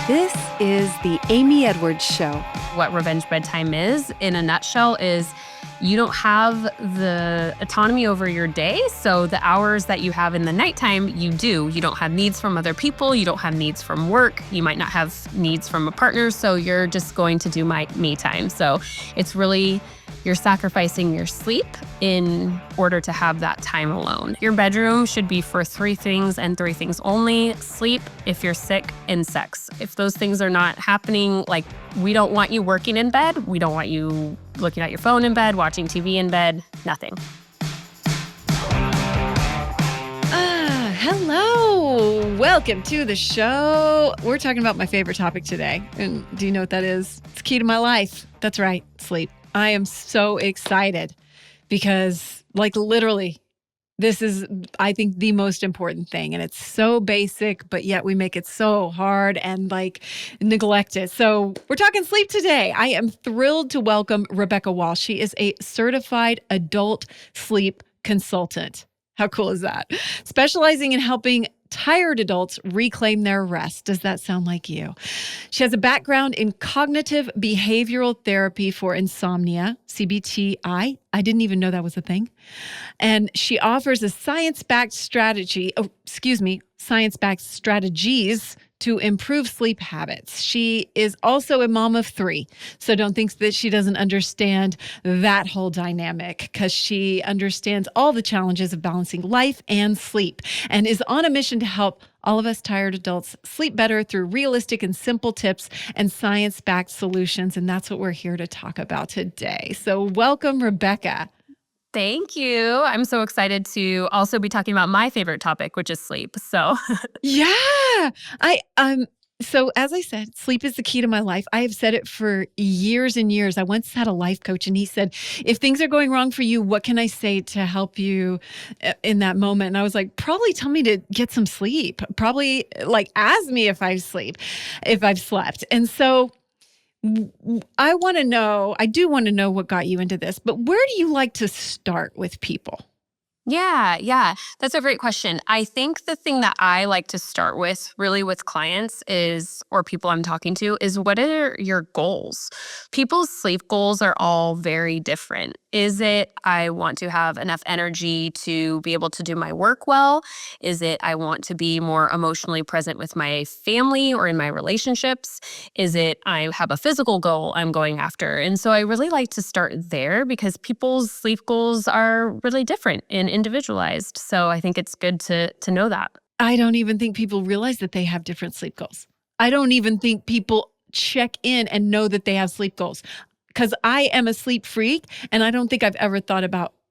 This is the Amy Edwards Show. What revenge bedtime is, in a nutshell, is you don't have the autonomy over your day. So the hours that you have in the nighttime, you do. You don't have needs from other people. You don't have needs from work. You might not have needs from a partner. So you're just going to do me time. So it's really, you're sacrificing your sleep in order to have that time alone. Your bedroom should be for 3 things and 3 things only: sleep, if you're sick, and sex. If those things are not happening, like, we don't want you working in bed. We don't want you looking at your phone in bed, watching TV in bed, nothing. Hello. Welcome to the show. We're talking about my favorite topic today. And do you know what that is? It's key to my life. That's right, sleep. I am so excited because, like, literally, this is, I think, the most important thing. And it's so basic, but yet we make it so hard and, like, neglect it. So we're talking sleep today. I am thrilled to welcome Rebekka Wall. She is a certified adult sleep consultant. How cool is that? Specializing in helping tired adults reclaim their rest. Does that sound like you? She has a background in cognitive behavioral therapy for insomnia, CBTI. I didn't even know that was a thing. And she offers a science-backed strategies to improve sleep habits. She is also a mom of 3. So don't think that she doesn't understand that whole dynamic, because she understands all the challenges of balancing life and sleep and is on a mission to help all of us tired adults sleep better through realistic and simple tips and science-backed solutions. And that's what we're here to talk about today. So welcome, Rebekka. Thank you. I'm so excited to also be talking about my favorite topic, which is sleep. So Yeah. So as I said, sleep is the key to my life. I have said it for years and years. I once had a life coach and he said, if things are going wrong for you, what can I say to help you in that moment? And I was like, probably tell me to get some sleep. Probably, like, ask me if I've slept. And so I do want to know what got you into this, but where do you like to start with people? Yeah. That's a great question. I think the thing that I like to start with, really, with clients or people I'm talking to, is, what are your goals? People's sleep goals are all very different. Is it, I want to have enough energy to be able to do my work well? Is it, I want to be more emotionally present with my family or in my relationships? Is it, I have a physical goal I'm going after? And so I really like to start there, because people's sleep goals are really different and individualized. So I think it's good to know that. I don't even think people realize that they have different sleep goals. I don't even think people check in and know that they have sleep goals, because I am a sleep freak and I don't think I've ever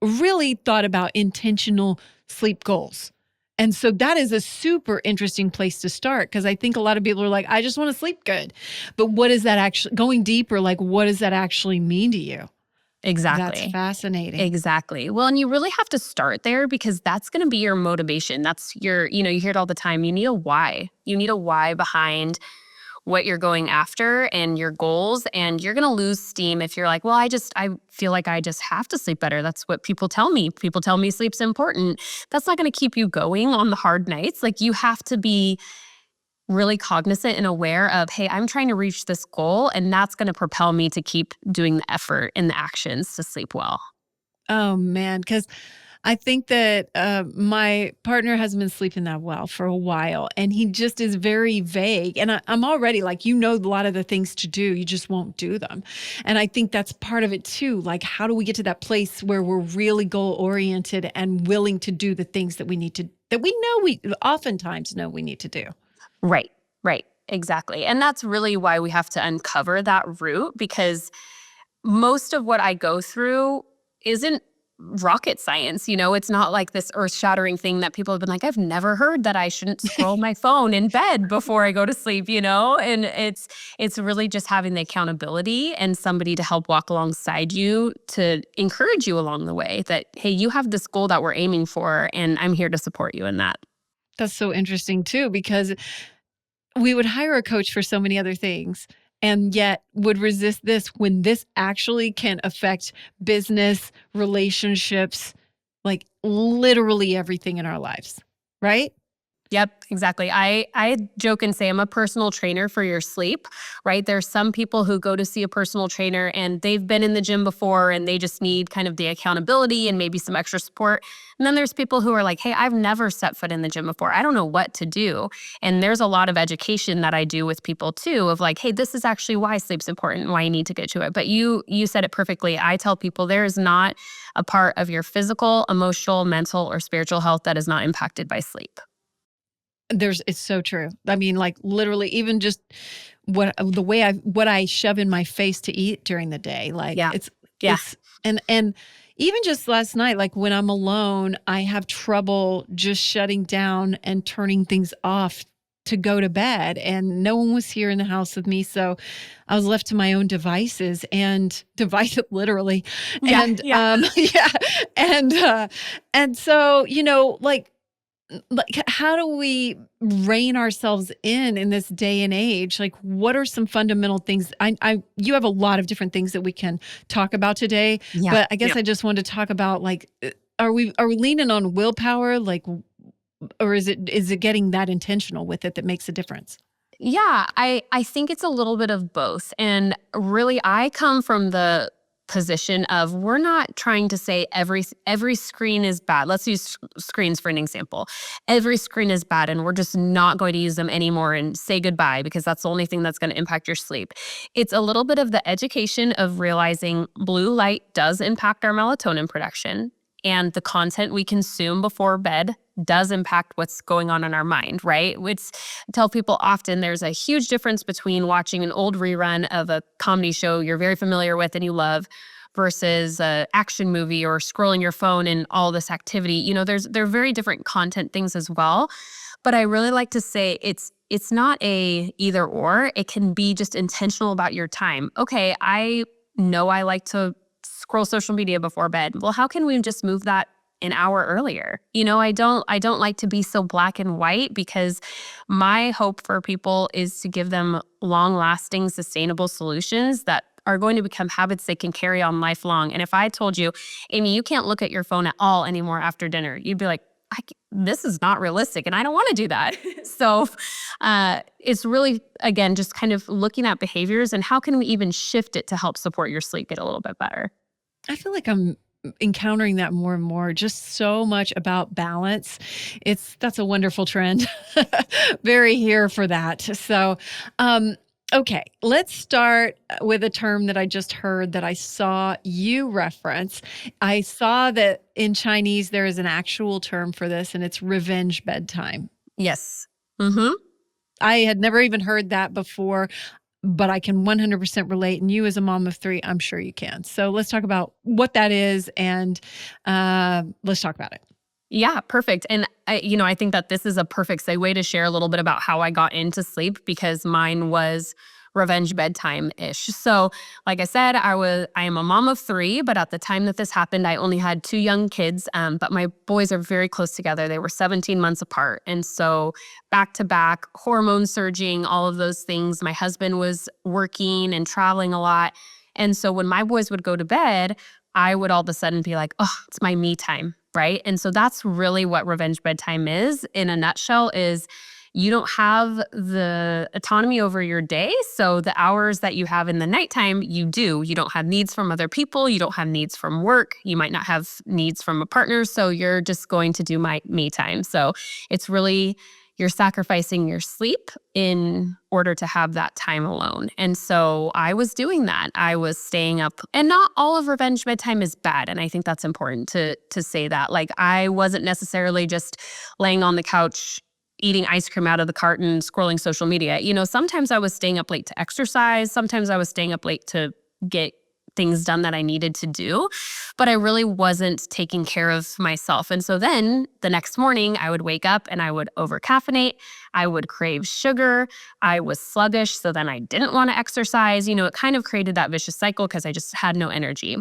really thought about intentional sleep goals. And so that is a super interesting place to start, because I think a lot of people are like, I just want to sleep good. But what is that actually, going deeper, like, what does that actually mean to you? Exactly. That's fascinating. Exactly. Well, and you really have to start there, because that's going to be your motivation. That's your, you hear it all the time. You need a why. You need a why behind what you're going after and your goals. And you're going to lose steam if you're like, well, I feel like I just have to sleep better. That's what people tell me. People tell me sleep's important. That's not going to keep you going on the hard nights. Like, you have to be really cognizant and aware of, hey, I'm trying to reach this goal, and that's going to propel me to keep doing the effort and the actions to sleep well. Oh, man, because I think that my partner hasn't been sleeping that well for a while, and he just is very vague. And I'm already like, a lot of the things to do, you just won't do them. And I think that's part of it too. Like, how do we get to that place where we're really goal-oriented and willing to do the things that we oftentimes know we need to do? Right. Exactly. And that's really why we have to uncover that root, because most of what I go through isn't rocket science. It's not like this earth-shattering thing that people have been like, I've never heard that I shouldn't scroll my phone in bed before I go to sleep, And it's really just having the accountability and somebody to help walk alongside you to encourage you along the way that, hey, you have this goal that we're aiming for, and I'm here to support you in that. That's so interesting too, because we would hire a coach for so many other things, and yet would resist this when this actually can affect business, relationships, like literally everything in our lives, right? Yep, exactly. I joke and say I'm a personal trainer for your sleep, right? There's some people who go to see a personal trainer and they've been in the gym before and they just need kind of the accountability and maybe some extra support. And then there's people who are like, hey, I've never set foot in the gym before. I don't know what to do. And there's a lot of education that I do with people too of like, hey, this is actually why sleep's important and why you need to get to it. But you said it perfectly. I tell people there is not a part of your physical, emotional, mental, or spiritual health that is not impacted by sleep. It's so true. I mean, like literally even just what I shove in my face to eat during the day. Like Yeah. it's Yeah. it's and even just last night, like when I'm alone, I have trouble just shutting down and turning things off to go to bed. And no one was here in the house with me. So I was left to my own devices and device literally. Yeah. And Yeah. yeah. And so, like how do we rein ourselves in this day and age? Like what are some fundamental things? You have a lot of different things that we can talk about today, Yeah. but I guess I just wanted to talk about like are we leaning on willpower, like, or is it getting that intentional with it that makes a difference? Yeah, I think it's a little bit of both. And really I come from the position of we're not trying to say every screen is bad. Let's use screens for an example. Every screen is bad and we're just not going to use them anymore and say goodbye because that's the only thing that's going to impact your sleep. It's a little bit of the education of realizing blue light does impact our melatonin production and the content we consume before bed does impact what's going on in our mind, right? I tell people often there's a huge difference between watching an old rerun of a comedy show you're very familiar with and you love versus an action movie or scrolling your phone and all this activity. They're very different content things as well. But I really like to say it's not a either or. It can be just intentional about your time. Okay, I know I like to scroll social media before bed. Well, how can we just move that an hour earlier? I don't like to be so black and white because my hope for people is to give them long-lasting, sustainable solutions that are going to become habits they can carry on lifelong. And if I told you, Amy, you can't look at your phone at all anymore after dinner, you'd be like, this is not realistic and I don't want to do that. So it's really, again, just kind of looking at behaviors and how can we even shift it to help support your sleep get a little bit better. I feel like I'm encountering that more and more, just so much about balance. That's a wonderful trend. Very here for that. So, okay, let's start with a term that I just heard that I saw you reference. I saw that in Chinese, there is an actual term for this and it's revenge bedtime. Yes. Mm-hmm. I had never even heard that before, but I can 100% relate. And you, as a mom of three, I'm sure you can. So let's talk about what that is and let's talk about it. Yeah, perfect. And I think that this is a perfect segue to share a little bit about how I got into sleep because mine was revenge bedtime-ish. So, like I said, I am a mom of three, but at the time that this happened, I only had two young kids. But my boys are very close together. They were 17 months apart. And so back to back, hormone surging, all of those things. My husband was working and traveling a lot. And so when my boys would go to bed, I would all of a sudden be like, oh, it's my me time. Right. And so that's really what revenge bedtime is in a nutshell is you don't have the autonomy over your day. So the hours that you have in the nighttime, you do. You don't have needs from other people. You don't have needs from work. You might not have needs from a partner. So you're just going to do my me time. So it's really you're sacrificing your sleep in order to have that time alone. And so I was doing that. I was staying up. And not all of revenge bedtime is bad. And I think that's important to say that. Like I wasn't necessarily just laying on the couch eating ice cream out of the carton, scrolling social media. Sometimes I was staying up late to exercise. Sometimes I was staying up late to get things done that I needed to do, but I really wasn't taking care of myself. And so then the next morning I would wake up and I would over-caffeinate. I would crave sugar. I was sluggish. So then I didn't want to exercise. It kind of created that vicious cycle because I just had no energy.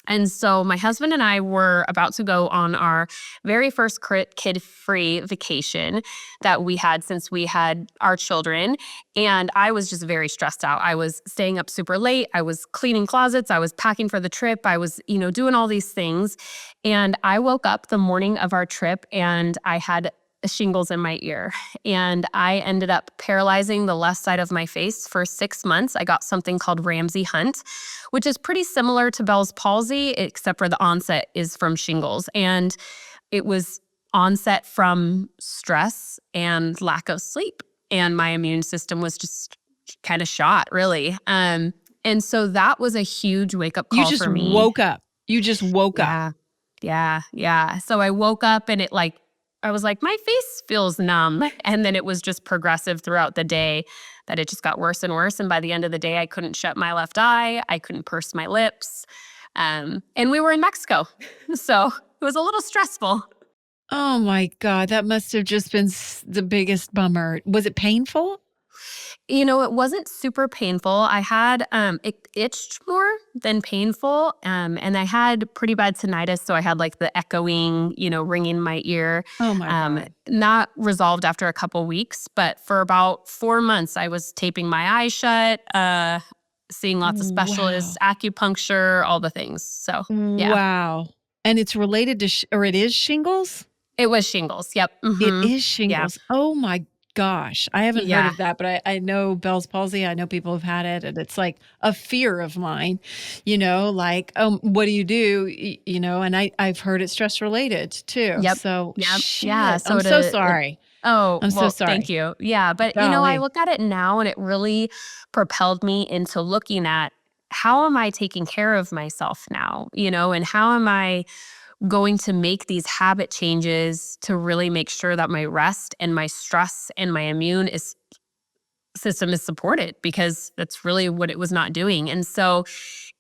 And so my husband and I were about to go on our very first kid-free vacation that we had since we had our children. And I was just very stressed out. I was staying up super late. I was cleaning closets. I was packing for the trip. I was, doing all these things. And I woke up the morning of our trip and I had shingles in my ear. And I ended up paralyzing the left side of my face for 6 months. I got something called Ramsay-Hunt, which is pretty similar to Bell's palsy, except for the onset is from shingles. And it was onset from stress and lack of sleep. And my immune system was just kind of shot, really. And so that was a huge wake-up You call just for me. woke up. You just woke up. Yeah. So I woke up and I was like, my face feels numb. And then it was just progressive throughout the day that it just got worse and worse. And by the end of the day, I couldn't shut my left eye. I couldn't purse my lips. And we were in Mexico. So it was a little stressful. Oh my God, that must have just been the biggest bummer. Was it painful? It wasn't super painful. I had, it itched more than painful. And I had pretty bad tinnitus. So I had like the echoing, ringing in my ear. Oh my God. Not resolved after a couple weeks, but for about 4 months, I was taping my eyes shut, seeing lots of specialists, acupuncture, all the things. So, yeah. Wow. And it's related to, or it is shingles? It was shingles. Yep. It is shingles. Yeah. Oh my gosh. I haven't heard of that, but I know Bell's palsy. I know people have had it, and it's like a fear of mine, like, what do you do? And I've heard it's stress related too. Yep. So, yep. Shit, yeah. So I'm so sorry. I'm so sorry. Thank you. Yeah. But, I look at it now and it really propelled me into looking at how am I taking care of myself now, and how am I going to make these habit changes to really make sure that my rest and my stress and my immune system is supported, because that's really what it was not doing. And so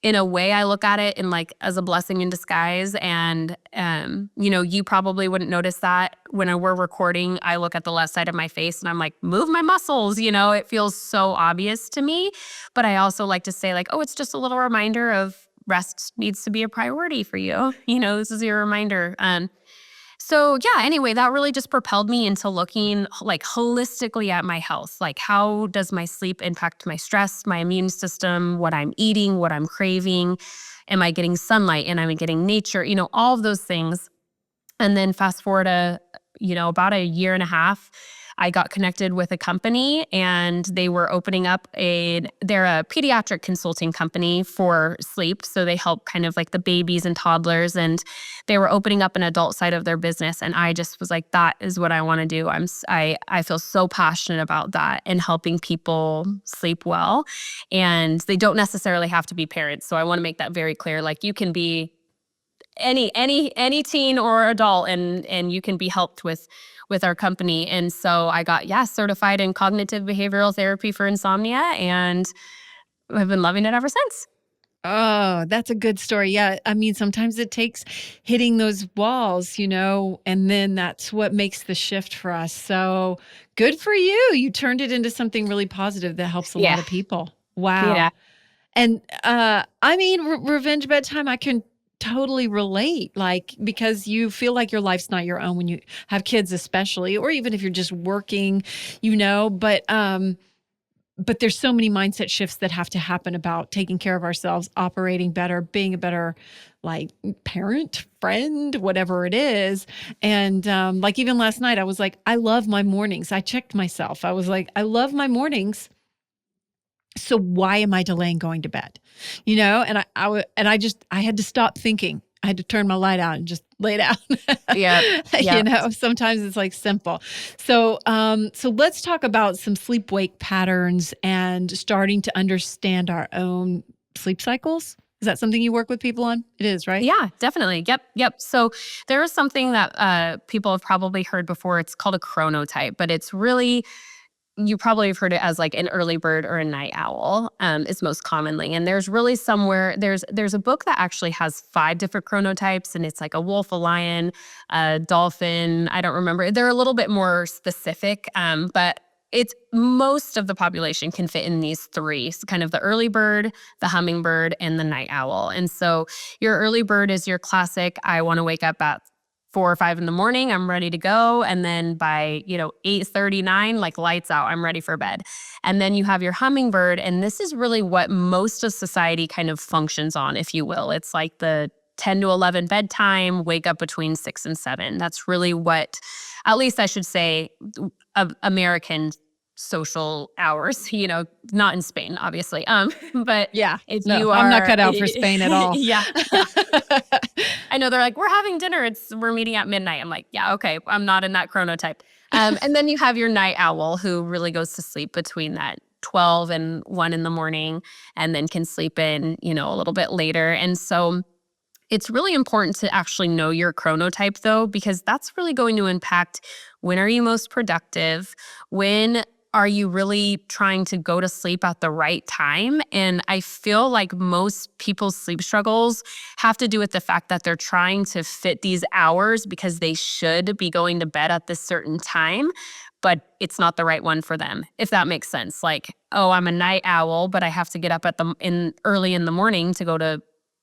in a way, I look at it as a blessing in disguise. And, you probably wouldn't notice that when we're recording. I look at the left side of my face and I'm like, move my muscles. It feels so obvious to me. But I also like to say it's just a little reminder of rest needs to be a priority for you. This is your reminder. So yeah, anyway, that really just propelled me into looking holistically at my health. How does my sleep impact my stress, my immune system, what I'm eating, what I'm craving? Am I getting sunlight? And I'm getting nature, all of those things. And then fast forward about a year and a half, I got connected with a company, and they were opening up they're a pediatric consulting company for sleep. So they help kind of the babies and toddlers, and they were opening up an adult side of their business. And I just was like, that is what I want to do. I feel so passionate about that and helping people sleep well. And they don't necessarily have to be parents. So I want to make that very clear. You can be any teen or adult, and you can be helped with our company. And so I got certified in cognitive behavioral therapy for insomnia, and I've been loving it ever since. Oh, that's a good story. Yeah. I mean, sometimes it takes hitting those walls, and then that's what makes the shift for us. So good for you. You turned it into something really positive that helps a lot of people. Wow. Yeah. And revenge bedtime, I can totally relate, because you feel like your life's not your own when you have kids, especially, or even if you're just working, but there's so many mindset shifts that have to happen about taking care of ourselves, operating better, being a better parent, friend, whatever it is. And even last night, I was like, I love my mornings. I checked myself. I was like, I love my mornings. So why am I delaying going to bed? And I had to stop thinking. I had to turn my light out and just lay down. Yeah. Sometimes it's simple. So, so let's talk about some sleep-wake patterns and starting to understand our own sleep cycles. Is that something you work with people on? It is, right? Yeah, definitely. Yep. So there is something that people have probably heard before. It's called a chronotype, but it's really, you probably have heard it as an early bird or a night owl, is most commonly. And there's really there's a book that actually has 5 different chronotypes, and it's a wolf, a lion, a dolphin. I don't remember. They're a little bit more specific, but it's most of the population can fit in these 3. So kind of the early bird, the hummingbird, and the night owl. And so your early bird is your classic, I want to wake up at 4 or 5 in the morning, I'm ready to go. And then by, 8:39, lights out, I'm ready for bed. And then you have your hummingbird. And this is really what most of society kind of functions on, if you will. It's the 10 to 11 bedtime, wake up between 6 and 7. That's really what, at least I should say, American social hours, not in Spain, obviously. But Yeah. if No, you I'm are, not cut out for Spain at all. yeah. I know they're like, we're having dinner. We're meeting at midnight. I'm like, yeah, okay. I'm not in that chronotype. And then you have your night owl who really goes to sleep between that 12 and 1 in the morning and then can sleep in, a little bit later. And so it's really important to actually know your chronotype though, because that's really going to impact when are you most productive, when are you really trying to go to sleep at the right time? And I feel like most people's sleep struggles have to do with the fact that they're trying to fit these hours because they should be going to bed at this certain time, but it's not the right one for them, if that makes sense. Like, oh, I'm a night owl, but I have to get up early in the morning to go to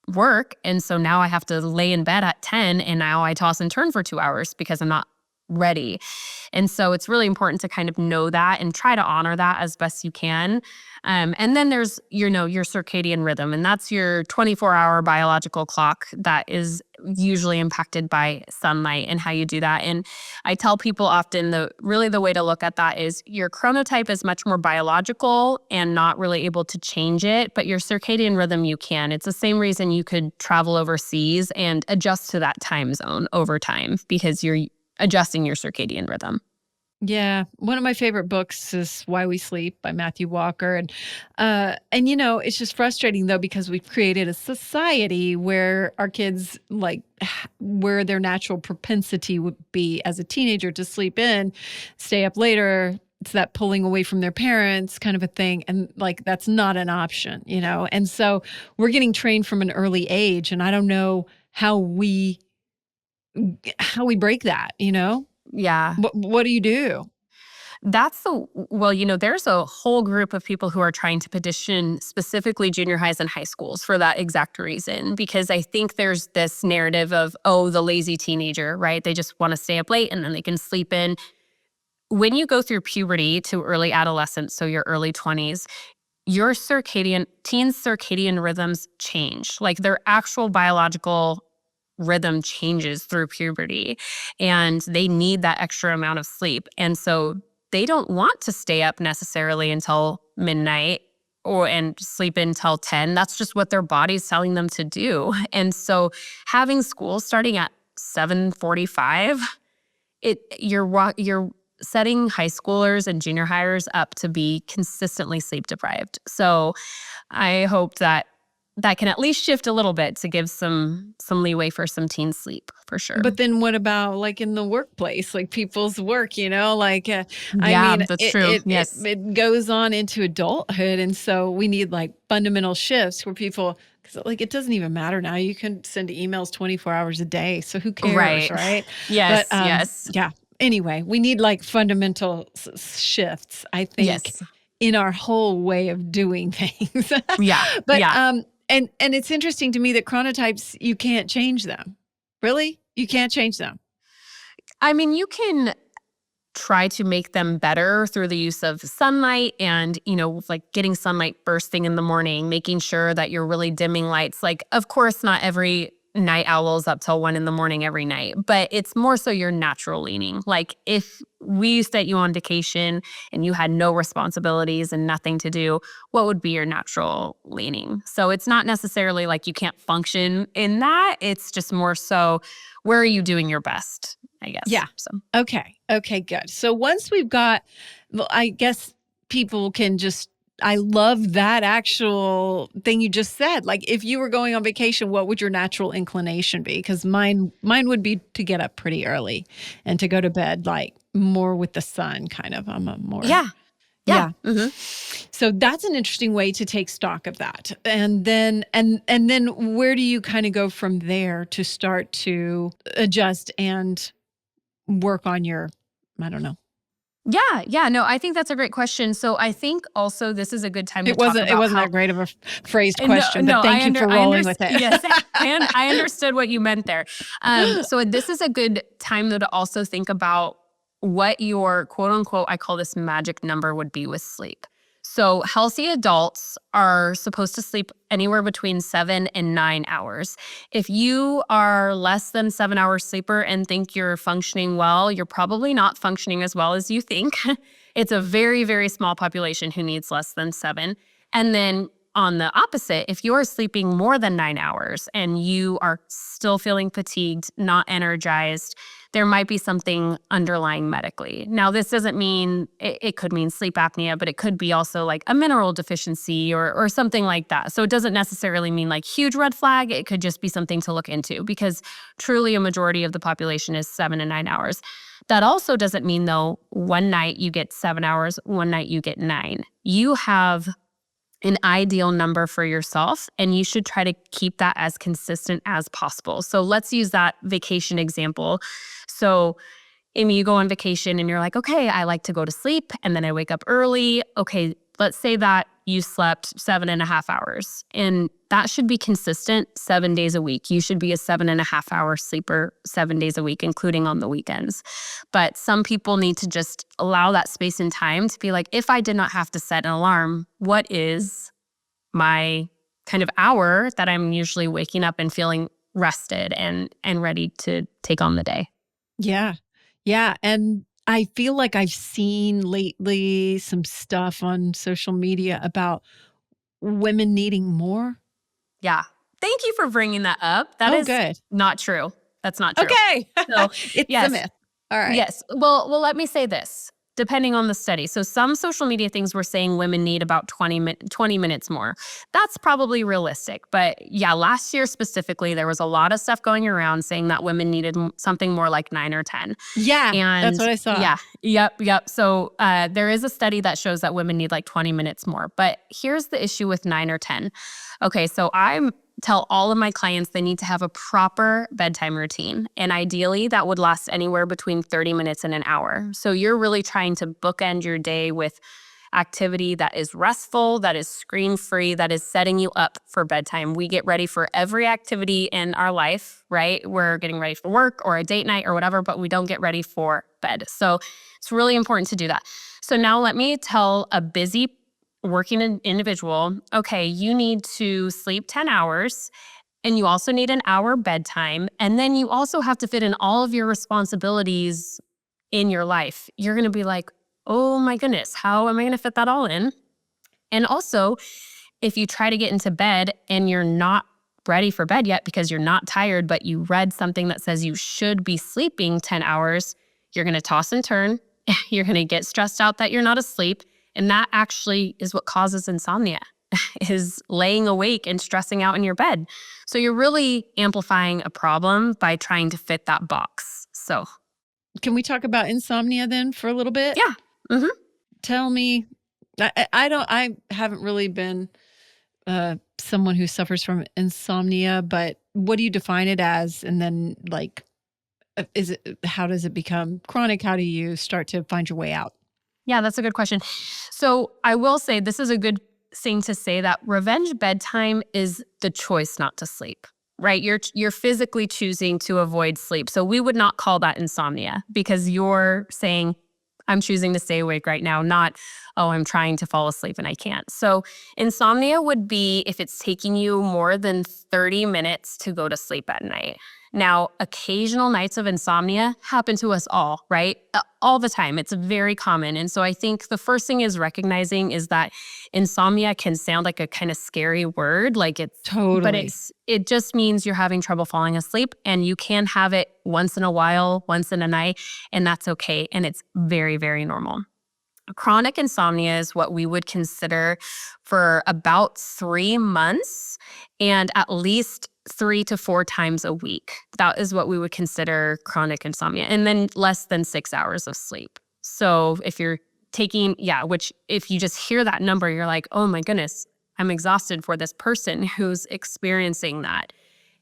work. And so now I have to lay in bed at 10 and now I toss and turn for 2 hours because I'm not ready. And so it's really important to kind of know that and try to honor that as best you can. And then there's, your circadian rhythm, and that's your 24-hour biological clock that is usually impacted by sunlight and how you do that. And I tell people often the way to look at that is your chronotype is much more biological and not really able to change it, but your circadian rhythm you can. It's the same reason you could travel overseas and adjust to that time zone over time because you're adjusting your circadian rhythm. Yeah. One of my favorite books is Why We Sleep by Matthew Walker. And it's just frustrating though, because we've created a society where our kids where their natural propensity would be as a teenager to sleep in, stay up later. It's that pulling away from their parents kind of a thing. And that's not an option, And so we're getting trained from an early age. And I don't know how we break that, Yeah. What do you do? There's a whole group of people who are trying to petition specifically junior highs and high schools for that exact reason, because I think there's this narrative of, oh, the lazy teenager, right? They just want to stay up late and then they can sleep in. When you go through puberty to early adolescence, so your early 20s, your teens' circadian rhythms change. Like their actual biological rhythm changes through puberty and they need that extra amount of sleep. And so they don't want to stay up necessarily until midnight and sleep until 10. That's just what their body's telling them to do. And so having school starting at 7:45, you're setting high schoolers and junior hires up to be consistently sleep deprived. So I hope that can at least shift a little bit to give some leeway for some teen sleep, for sure. But then what about in the workplace, people's work, That's true. Yes. It goes on into adulthood. And so we need fundamental shifts where people, because it doesn't even matter now. You can send emails 24 hours a day. So who cares, right? Yes, but, yes. Yeah. Anyway, we need fundamental shifts, I think, yes. in our whole way of doing things. Yeah. But, yeah. And it's interesting to me that chronotypes, you can't change them. Really? You can't change them. I mean, you can try to make them better through the use of sunlight and, getting sunlight first thing in the morning, making sure that you're really dimming lights. Of course, not every night owls up till 1 in the morning every night, but it's more so your natural leaning. If we sent you on vacation and you had no responsibilities and nothing to do, what would be your natural leaning? So it's not necessarily you can't function in that. It's just more so, where are you doing your best, I guess. Yeah. So. Okay, good. So once we've got, I guess people can just, I love that actual thing you just said. If you were going on vacation, what would your natural inclination be? Because mine would be to get up pretty early and to go to bed more with the sun, kind of. I'm a more Yeah. Mm-hmm. So that's an interesting way to take stock of that. And then where do you kind of go from there to start to adjust and work on your, I don't know. Yeah. No, I think that's a great question. So I think also this is a good time to talk about It wasn't that great of a phrased question, but thank you for rolling with it. Yes, I understood what you meant there. So this is a good time though to also think about what your quote unquote, I call this magic number, would be with sleep. So healthy adults are supposed to sleep anywhere between 7 and 9 hours. If you are less than 7 hour sleeper and think you're functioning well, you're probably not functioning as well as you think. It's a very, very small population who needs less than 7. And then on the opposite, if you're sleeping more than 9 hours and you are still feeling fatigued, not energized, there might be something underlying medically. Now, this doesn't mean, it could mean sleep apnea, but it could be also like a mineral deficiency or something like that. So it doesn't necessarily mean like huge red flag. It could just be something to look into because truly a majority of the population is 7 and 9 hours. That also doesn't mean, though, one night you get 7 hours, one night you get 9. You have an ideal number for yourself, and you should try to keep that as consistent as possible. So let's use that vacation example. So Amy, you go on vacation and you're like, okay, I like to go to sleep and then I wake up early. Okay, let's say that you slept 7.5 hours, and that should be consistent 7 days a week. You should be a 7.5 hour sleeper 7 days a week, including on the weekends. But some people need to just allow that space and time to be like, if I did not have to set an alarm, what is my kind of hour that I'm usually waking up and feeling rested and ready to take on the day? Yeah. Yeah. And I feel like I've seen lately some stuff on social media about women needing more. Yeah. Thank you for bringing that up. That Oh, is good. not true. That's not true. Okay. So, It's yes. a myth. All right. Yes. Well, let me say this. Depending on the study. So some social media things were saying women need about 20 minutes more. That's probably realistic. But yeah, last year specifically, there was a lot of stuff going around saying that women needed something more like 9 or 10. Yeah. And that's what I saw. Yeah. Yep. So there is a study that shows that women need like 20 minutes more. But here's the issue with 9 or 10. Okay, so I tell all of my clients they need to have a proper bedtime routine. And ideally, that would last anywhere between 30 minutes and an hour. So you're really trying to bookend your day with activity that is restful, that is screen-free, that is setting you up for bedtime. We get ready for every activity in our life, right? We're getting ready for work or a date night or whatever, but we don't get ready for bed. So it's really important to do that. So now let me tell a busy working individual, okay, you need to sleep 10 hours and you also need an hour bedtime. And then you also have to fit in all of your responsibilities in your life. You're going to be like, oh my goodness, how am I going to fit that all in? And also, if you try to get into bed and you're not ready for bed yet because you're not tired, but you read something that says you should be sleeping 10 hours, you're going to toss and turn. You're going to get stressed out that you're not asleep. And that actually is what causes insomnia, is laying awake and stressing out in your bed. So you're really amplifying a problem by trying to fit that box. So can we talk about insomnia then for a little bit? yeah. Mm-hmm. Tell me, I haven't really been someone who suffers from insomnia, but what do you define it as? And then like, how does it become chronic? How do you start to find your way out? Yeah, that's a good question. So I will say this is a good thing to say that revenge bedtime is the choice not to sleep, right? You're physically choosing to avoid sleep. So we would not call that insomnia because you're saying, I'm choosing to stay awake right now, not, oh, I'm trying to fall asleep and I can't. So insomnia would be if it's taking you more than 30 minutes to go to sleep at night. Now, occasional nights of insomnia happen to us all, right? All the time. It's very common. And so I think the first thing is recognizing is that insomnia can sound like a kind of scary word, like it's Totally. but it just means you're having trouble falling asleep, and you can have it once in a while, once in a night, and that's okay. And it's very, very normal. Chronic insomnia is what we would consider for about 3 months and at least 3 to 4 times a week. That is what we would consider chronic insomnia. And then less than 6 hours of sleep. So if you're taking, which if you just hear that number, you're like, oh my goodness, I'm exhausted for this person who's experiencing that.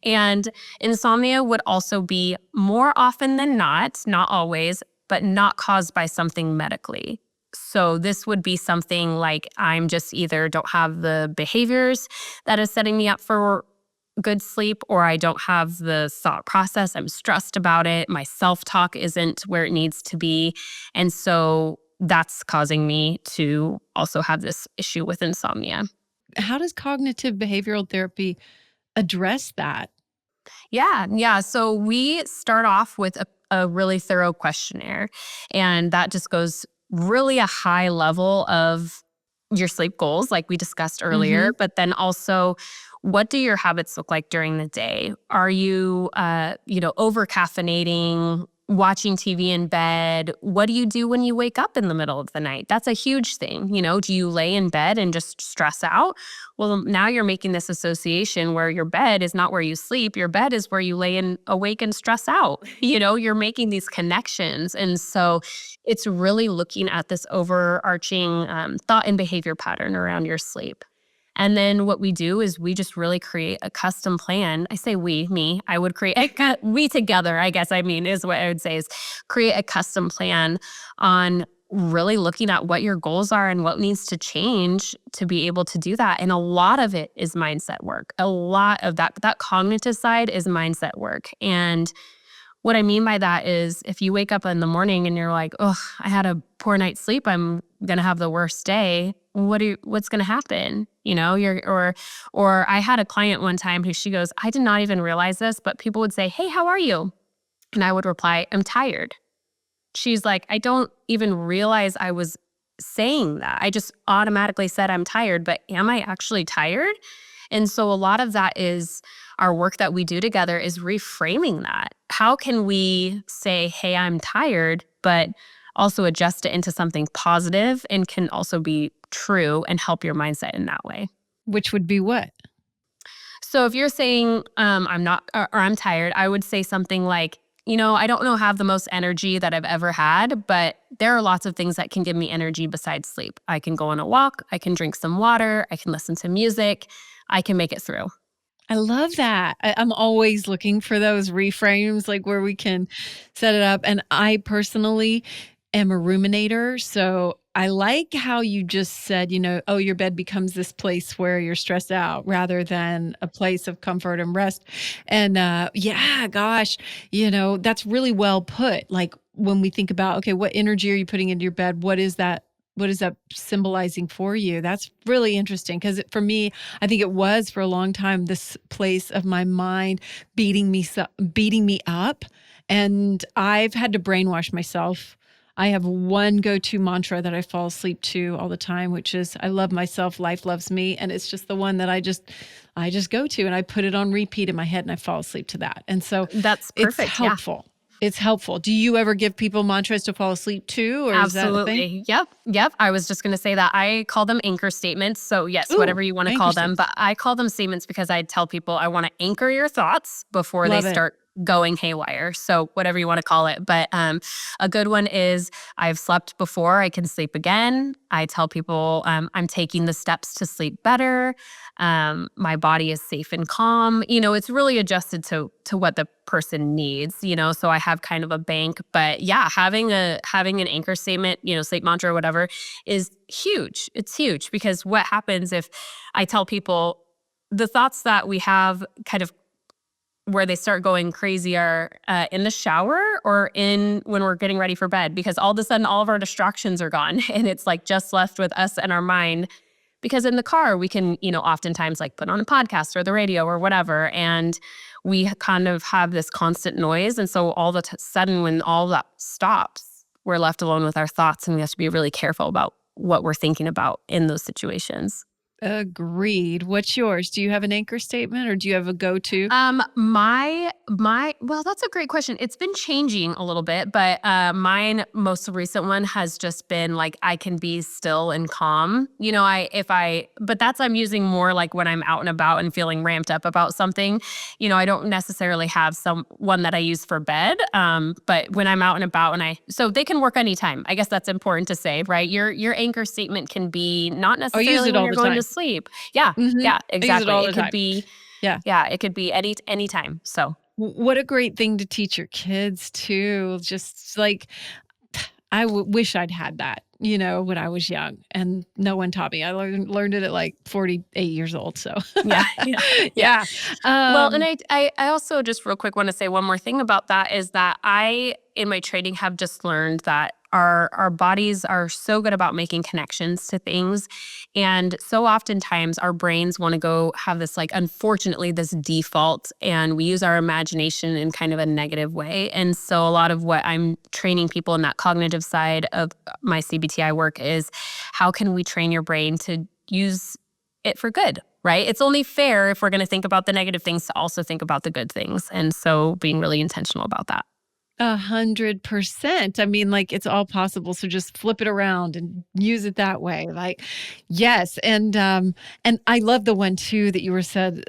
And insomnia would also be more often than not always, but not caused by something medically. So this would be something like I'm just either don't have the behaviors that is setting me up for good sleep, or I don't have the thought process. I'm stressed about it. My self-talk isn't where it needs to be. And so that's causing me to also have this issue with insomnia. How does cognitive behavioral therapy address that? Yeah. So we start off with a really thorough questionnaire, and that just goes really a high level of your sleep goals, like we discussed earlier, Mm-hmm. but then also what do your habits look like during the day? Are you, over caffeinating, watching TV in bed? What do you do when you wake up in the middle of the night? That's a huge thing. Do you lay in bed and just stress out? Well, now you're making this association where your bed is not where you sleep. Your bed is where you lay in awake and stress out. You're making these connections. And so it's really looking at this overarching thought and behavior pattern around your sleep. And then what we do is we just really create a custom plan. I say me, I would create, we together, I guess is what I would say is create a custom plan on really looking at what your goals are and what needs to change to be able to do that. And a lot of it is mindset work. A lot of that cognitive side is mindset work. And what I mean by that is if you wake up in the morning and you're like, oh, I had a poor night's sleep, I'm going to have the worst day. What's going to happen? Or I had a client one time who she goes, I did not even realize this, but people would say, hey, how are you? And I would reply, I'm tired. She's like, I don't even realize I was saying that. I just automatically said I'm tired, but am I actually tired? And so a lot of that is our work that we do together is reframing that. How can we say, hey, I'm tired, but also adjust it into something positive and can also be true and help your mindset in that way? Which would be what? So if you're saying I'm not or I'm tired, I would say something like, I don't have the most energy that I've ever had, but there are lots of things that can give me energy besides sleep. I can go on a walk, I can drink some water, I can listen to music, I can make it through. I love that. I'm always looking for those reframes, like where we can set it up. And I personally am a ruminator. So I like how you just said, oh, your bed becomes this place where you're stressed out rather than a place of comfort and rest. And yeah, gosh, that's really well put. Like when we think about, okay, what energy are you putting into your bed? What is that? What is that symbolizing for you? That's really interesting because for me, I think it was for a long time this place of my mind beating me up, and I've had to brainwash myself. I have one go-to mantra that I fall asleep to all the time, which is I love myself, life loves me, and it's just the one that I just go to, and I put it on repeat in my head and I fall asleep to that. And so That's it's perfect. Yeah. helpful. It's helpful. Do you ever give people mantras to fall asleep to, or is that a thing? Absolutely. Yep. I was just going to say that. I call them anchor statements. So yes, Ooh, whatever you want to call them, interesting. but I call them statements because I tell people I want to anchor your thoughts before they Love it. start going haywire. So whatever you want to call it. But a good one is I've slept before, I can sleep again. I tell people I'm taking the steps to sleep better. My body is safe and calm. It's really adjusted to what the person needs, so I have kind of a bank. But yeah, having an anchor statement, sleep mantra or whatever is huge. It's huge because what happens if I tell people the thoughts that we have kind of where they start going crazy are in the shower or when we're getting ready for bed, because all of a sudden all of our distractions are gone and it's like just left with us and our mind. Because in the car, we can, oftentimes like put on a podcast or the radio or whatever, and we kind of have this constant noise. And so all of a sudden when all that stops, we're left alone with our thoughts, and we have to be really careful about what we're thinking about in those situations. Agreed. What's yours? Do you have an anchor statement or do you have a go-to? Well, that's a great question. It's been changing a little bit, but mine most recent one has just been like, I can be still and calm. But I'm using more like when I'm out and about and feeling ramped up about something. I don't necessarily have one that I use for bed. But when I'm out and about so they can work anytime. I guess that's important to say, right? Your anchor statement can be not necessarily use it when all you're the going time. to sleep. Yeah, Mhm. yeah, I use it exactly. all It the could time. be, Yeah. yeah, it could be any time. So What a great thing to teach your kids too. Just like I wish I'd had that, when I was young, and no one taught me. I learned it at like 48 years old. So yeah, yeah, yeah. yeah. Well, and Um, I also just real quick want to say one more thing about that is that I, in my training, have just learned that Our bodies are so good about making connections to things. And so oftentimes our brains want to go have this, like, unfortunately, this default, and we use our imagination in kind of a negative way. And so a lot of what I'm training people in that cognitive side of my CBTI work is how can we train your brain to use it for good, right? It's only fair if we're going to think about the negative things to also think about the good things. And so being really intentional about that. 100%. I mean, like, it's all possible. So just flip it around and use it that way. Like, yes. And I love the one too that you were said,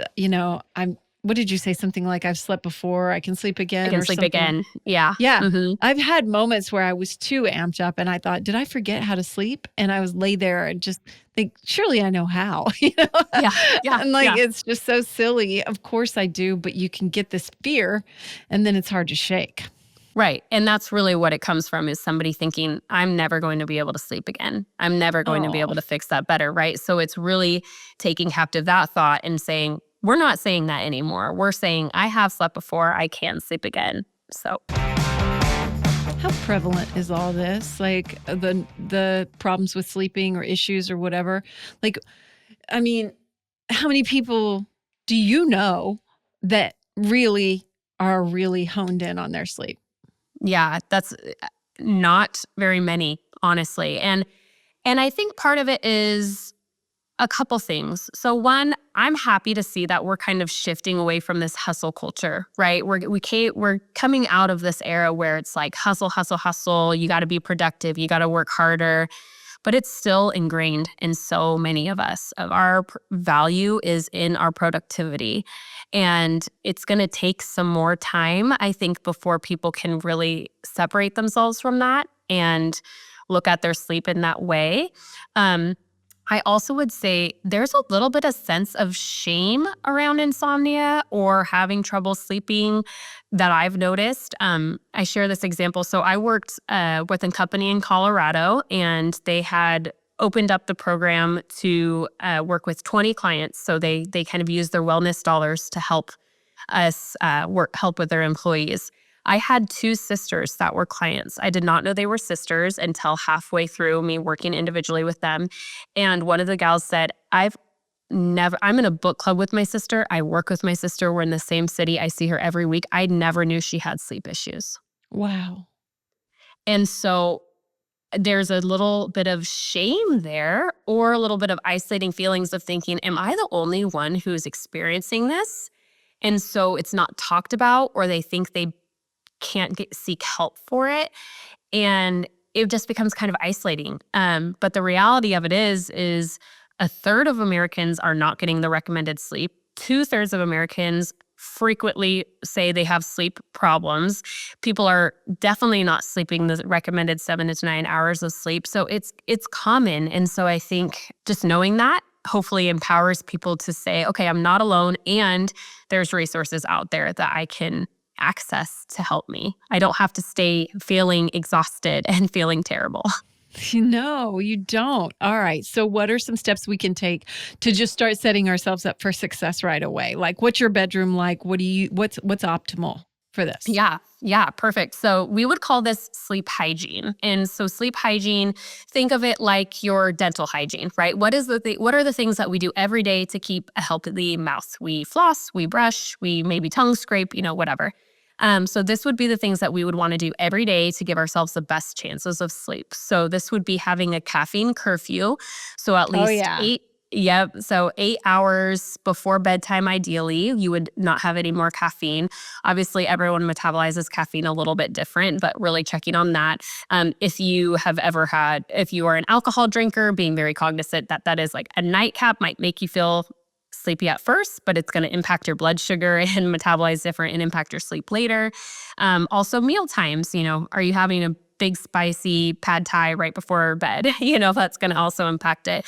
what did you say? Something like, I've slept before, I can sleep I again can or sleep something. again. Yeah. Yeah. Mm-hmm. I've had moments where I was too amped up and I thought, did I forget how to sleep? And I was lay there and just think, surely I know how, Yeah. Yeah. And like, Yeah. it's just so silly. Of course I do, but you can get this fear and then it's hard to shake. Right. And that's really what it comes from, is somebody thinking, I'm never going to be able to sleep again. I'm never going to be Oh, able to fix that better. Right. So it's really taking captive that thought and saying, we're not saying that anymore. We're saying, I have slept before, I can sleep again. So how prevalent is all this? Like the problems with sleeping or issues or whatever? Like, I mean, how many people do you know that really are really honed in on their sleep? yeah, that's not very many, honestly. And I think part of it is a couple things. So one, I'm happy to see that we're kind of shifting away from this hustle culture, right? We're coming out of this era where it's like hustle, hustle, hustle. You got to be productive. You got to work harder. But it's still ingrained in so many of us. Of our value is in our productivity. And it's going to take some more time, I think, before people can really separate themselves from that and look at their sleep in that way. I also would say there's a little bit of sense of shame around insomnia or having trouble sleeping that I've noticed. I share this example. So I worked with a company in Colorado, and they had opened up the program to work with 20 clients. So they kind of used their wellness dollars to help us help with their employees. I had two sisters that were clients. I did not know they were sisters until halfway through me working individually with them. And one of the gals said, I'm in a book club with my sister. I work with my sister. We're in the same city. I see her every week. I never knew she had sleep issues. Wow. And so there's a little bit of shame there, or a little bit of isolating feelings of thinking, am I the only one who's experiencing this? And so it's not talked about, or they think they can't seek help for it. And it just becomes kind of isolating. But the reality of it is a third of Americans are not getting the recommended sleep. 2/3 of Americans frequently say they have sleep problems. People are definitely not sleeping the recommended 7 to 9 hours of sleep. So it's common. And so I think just knowing that hopefully empowers people to say, okay, I'm not alone, and there's resources out there that I can access to help me. I don't have to stay feeling exhausted and feeling terrible. No, you don't. All right. So what are some steps we can take to just start setting ourselves up for success right away? Like, what's your bedroom like? What's optimal for this? Yeah, perfect. So we would call this sleep hygiene. And so sleep hygiene, think of it like your dental hygiene, right? What are the things that we do every day to keep a healthy mouth? We floss, we brush, we maybe tongue scrape, whatever. So this would be the things that we would want to do every day to give ourselves the best chances of sleep. So this would be having a caffeine curfew. So at least yeah. 8 hours before bedtime, ideally, you would not have any more caffeine. Obviously, everyone metabolizes caffeine a little bit different, but really checking on that. If you are an alcohol drinker, being very cognizant that is like a nightcap might make you feel sleepy at first, but it's going to impact your blood sugar and metabolize different and impact your sleep later. Also, meal times, are you having a big spicy pad thai right before bed? That's going to also impact it.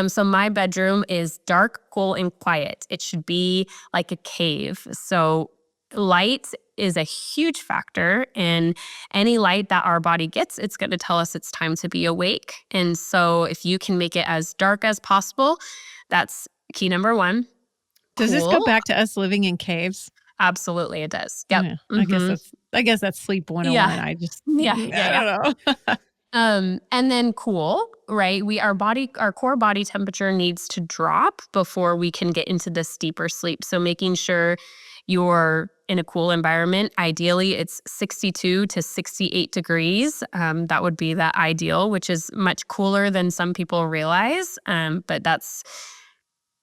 So my bedroom is dark, cool, and quiet. It should be like a cave. So light is a huge factor, and any light that our body gets, it's going to tell us it's time to be awake. And so if you can make it as dark as possible, that's key number one. Does this go back to us living in caves? Absolutely, it does. Yep. Yeah. I guess that's sleep 101. Yeah. I just, Yeah. I don't know. And then cool, right? Our core body temperature needs to drop before we can get into this deeper sleep. So making sure you're in a cool environment. Ideally, it's 62 to 68 degrees. That would be the ideal, which is much cooler than some people realize. But that's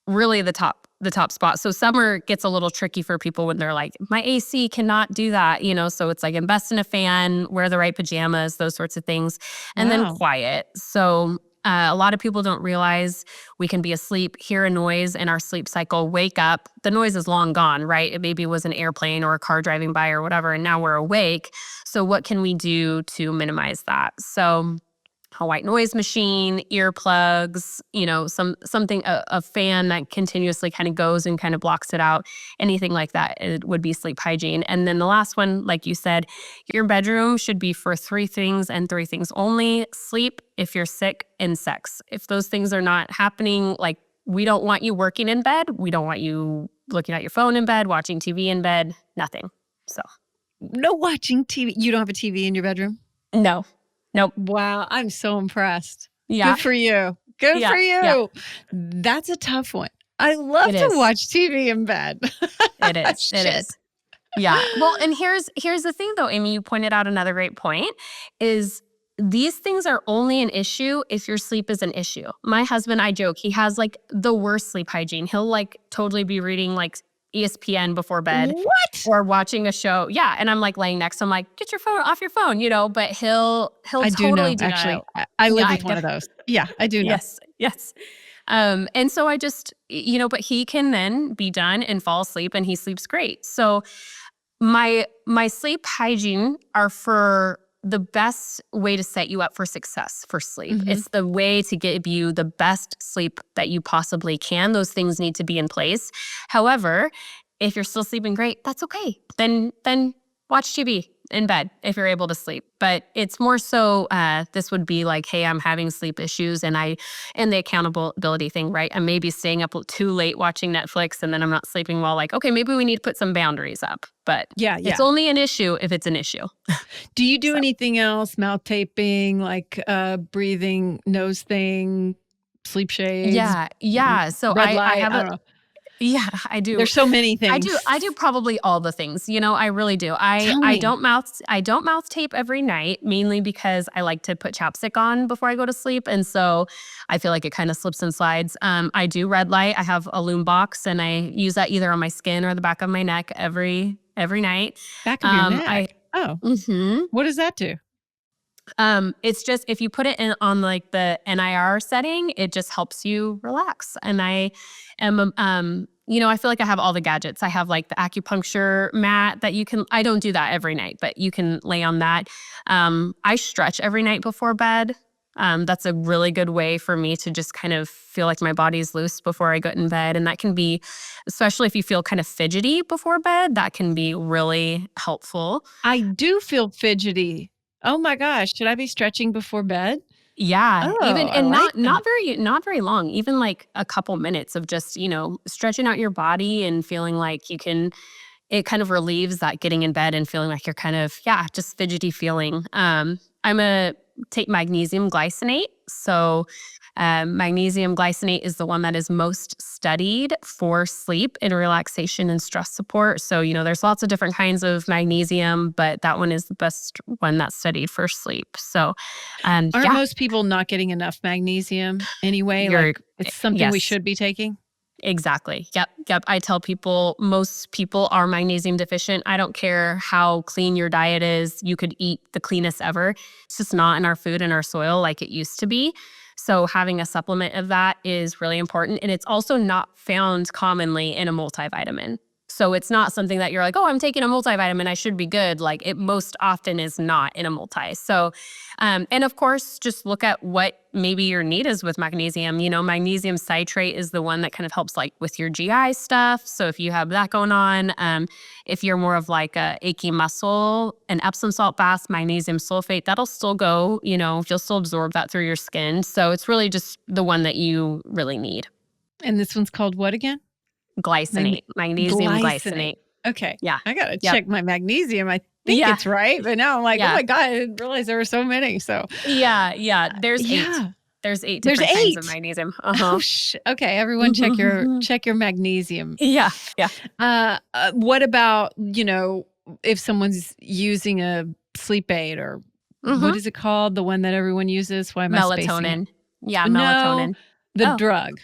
really the top spot. So summer gets a little tricky for people when they're like, my AC cannot do that, so it's like invest in a fan, wear the right pajamas, those sorts of things. And then Wow. quiet. So a lot of people don't realize we can be asleep, hear a noise in our sleep cycle, wake up. The noise is long gone, right? It maybe was an airplane or a car driving by or whatever, and now we're awake. So what can we do to minimize that? So a white noise machine, earplugs, something, a fan that continuously kind of goes and kind of blocks it out, anything like that, it would be sleep hygiene. And then the last one, like you said, your bedroom should be for 3 things and 3 things only: sleep, if you're sick, and sex. If those things are not happening, like, we don't want you working in bed. We don't want you looking at your phone in bed, watching TV in bed, nothing. So No watching TV. You don't have a TV in your bedroom? no, nope. Wow. I'm so impressed. Yeah. Good for you. Good Yeah. for you. Yeah. That's a tough one. I love It to is. watch TV in bed. It is. It Shit. is. Yeah. Well, and here's the thing though, Amy, you pointed out another great point is these things are only an issue if your sleep is an issue. My husband, I joke, he has like the worst sleep hygiene. He'll like totally be reading like ESPN before bed What? or watching a show. Yeah. And I'm like laying next to him, like, get your phone off your phone, but he'll I do know, totally do actually. that. I live Yeah, with one know. of those. Yeah, I do know. Yes. Yes. And so I just, but he can then be done and fall asleep and he sleeps great. So my sleep hygiene are for the best way to set you up for success for sleep. Mhm. It's the way to give you the best sleep that you possibly can. Those things need to be in place. However, if you're still sleeping great, that's okay. Then watch TV in bed if you're able to sleep. But it's more so this would be like, hey, I'm having sleep issues and the accountability thing, right? I may be staying up too late watching Netflix and then I'm not sleeping well. Like, okay, maybe we need to put some boundaries up. But Yeah. it's only an issue if it's an issue. Do you do So- anything else? Mouth taping, like breathing, nose thing, sleep shades, Yeah. So red I light? have I don't know. yeah, I do. There's so many things. I do probably all the things. I really do. Tell I me. don't mouth tape every night, mainly because I like to put chapstick on before I go to sleep, and so I feel like it kind of slips and slides. I do red light. I have a loom box, and I use that either on my skin or the back of my neck every night. Back of your neck. Mhm. What does that do? It's just if you put it in on like the NIR setting, it just helps you relax. And I am, I feel like I have all the gadgets. I have like the acupuncture mat that I don't do that every night, but you can lay on that. I stretch every night before bed. That's a really good way for me to just kind of feel like my body's loose before I get in bed. And that can be, especially if you feel kind of fidgety before bed, that can be really helpful. I do feel fidgety. Oh my gosh. Should I be stretching before bed? Yeah, Oh, even I and like not very long, even like a couple minutes of just, stretching out your body and feeling like it kind of relieves that getting in bed and feeling like you're kind of, just fidgety feeling. Take magnesium glycinate. So magnesium glycinate is the one that is most studied for sleep and relaxation and stress support. So, there's lots of different kinds of magnesium, but that one is the best one that's studied for sleep. So, Aren't most people not getting enough magnesium anyway? Like it's something we yes. should be taking? Exactly. Yep. I tell people, most people are magnesium deficient. I don't care how clean your diet is. You could eat the cleanest ever. It's just not in our food and our soil like it used to be. So having a supplement of that is really important. And it's also not found commonly in a multivitamin. So it's not something that you're like, oh, I'm taking a multivitamin, I should be good. Like it most often is not in a multi. So, and of course, just look at what maybe your need is with magnesium. Magnesium citrate is the one that kind of helps like with your GI stuff. So if you have that going on, if you're more of like a achy muscle, an Epsom salt bath, magnesium sulfate, that'll still go, you'll still absorb that through your skin. So it's really just the one that you really need. And this one's called what again? Glycinate, magnesium glycinate. Okay. Yeah. I got to Yep. check my magnesium. I think Yeah. it's right, but now I'm like, oh Yeah. my God, I didn't realize there were so many. So Yeah. There's 8. yeah, There's 8 there's different kinds of 8. magnesium. Oh, okay. Everyone Mhm. check your magnesium. Yeah. Yeah. What about, if someone's using a sleep aid or what Mhm. is it called? The one that everyone uses? Why am I spacing it? Melatonin. Yeah, No, melatonin. the Oh. drug.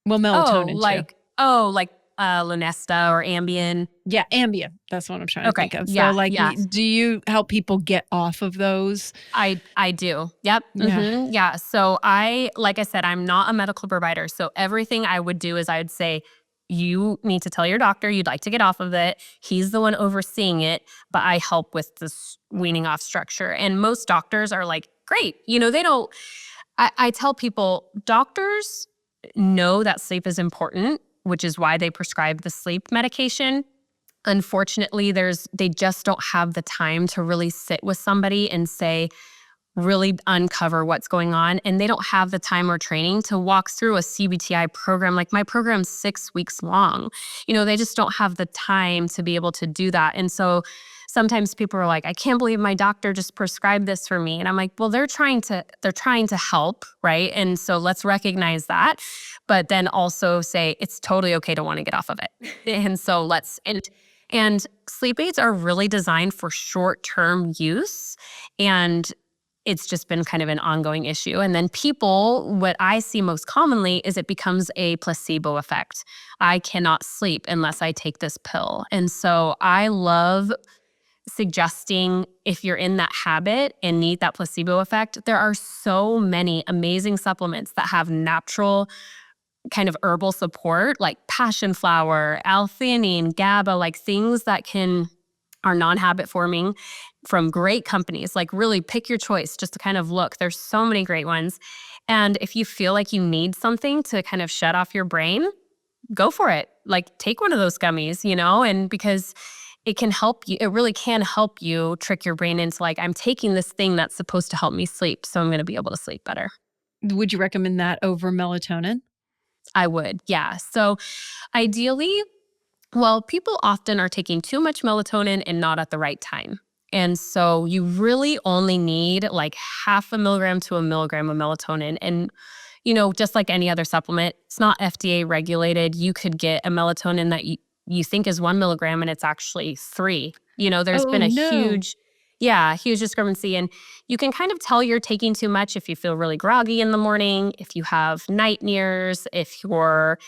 Well, Oh, melatonin too. like Lunesta or Ambien. Yeah, Ambien. That's what I'm trying to Okay. think of. So, Yeah. like, Yeah. do you help people get off of those? I do. Yep. Yeah. Yeah. So like I said, I'm not a medical provider. So everything I would do is I would say, you need to tell your doctor you'd like to get off of it. He's the one overseeing it, but I help with this weaning off structure. And most doctors are like, great. They don't, I tell people doctors know that sleep is important, which is why they prescribe the sleep medication. Unfortunately, they just don't have the time to really sit with somebody and say, really uncover what's going on. And they don't have the time or training to walk through a CBTI program. Like my program's 6 weeks long. They just don't have the time to be able to do that. And so sometimes people are like, I can't believe my doctor just prescribed this for me. And I'm like, well, they're trying to help, right? And so let's recognize that, but then also say it's totally okay to want to get off of it. And so and sleep aids are really designed for short-term use. And it's just been kind of an ongoing issue. And then what I see most commonly is it becomes a placebo effect. I cannot sleep unless I take this pill. And so I love suggesting, if you're in that habit and need that placebo effect, there are so many amazing supplements that have natural kind of herbal support, like passion flower, L-theanine, GABA, like things that are non-habit forming from great companies. Like really pick your choice just to kind of look. There's so many great ones. And if you feel like you need something to kind of shut off your brain, go for it. Like take one of those gummies, and because it can help you, it really can help you trick your brain into like, I'm taking this thing that's supposed to help me sleep, so I'm going to be able to sleep better. Would you recommend that over melatonin? I would, yeah. So ideally, well, people often are taking too much melatonin and not at the right time. And so you really only need like 0.5 milligram to 1 milligram of melatonin. And, just like any other supplement, it's not FDA regulated. You could get a melatonin that you think is 1 milligram and it's actually 3. There's Oh, been a no. huge discrepancy. And you can kind of tell you're taking too much if you feel really groggy in the morning, if you have night nears, if you're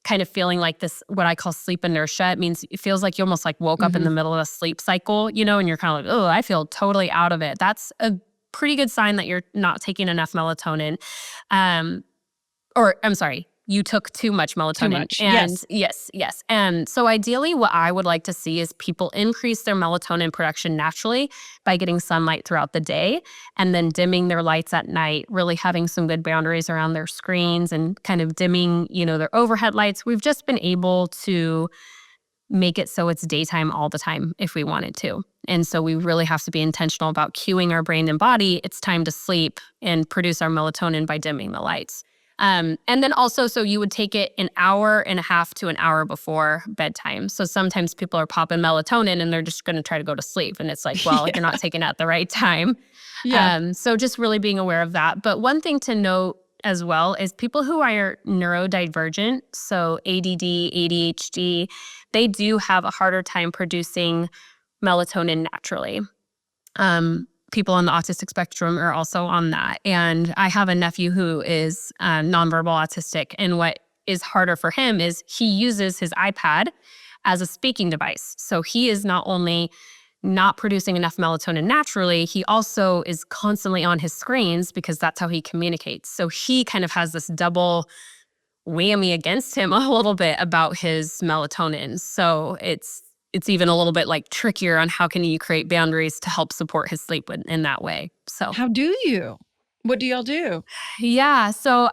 kind of feeling like this, what I call sleep inertia. It feels like you almost like woke up in Mhm. the middle of a sleep cycle, and you're kind of like, oh, I feel totally out of it. That's a pretty good sign that you're not taking enough melatonin. Or I'm sorry, you took too much Too melatonin. much. And Yes. yes. And so ideally what I would like to see is people increase their melatonin production naturally by getting sunlight throughout the day and then dimming their lights at night, really having some good boundaries around their screens and kind of dimming, their overhead lights. We've just been able to make it so it's daytime all the time if we wanted to. And so we really have to be intentional about cueing our brain and body. It's time to sleep and produce our melatonin by dimming the lights. And then also, so you would take it 1.5 hours to 1 hour before bedtime. So sometimes people are popping melatonin and they're just going to try to go to sleep. And it's like, well, you're not taking it at the right time. Yeah. So just really being aware of that. But one thing to note as well is people who are neurodivergent, so ADD, ADHD, they do have a harder time producing melatonin naturally. People on the autistic spectrum are also on that. And I have a nephew who is nonverbal autistic. And what is harder for him is he uses his iPad as a speaking device. So he is not only not producing enough melatonin naturally, he also is constantly on his screens because that's how he communicates. So he kind of has this double whammy against him a little bit about his melatonin. So it's even a little bit like trickier on how can you create boundaries to help support his sleep in that way. So How do you? What do y'all do? yeah. So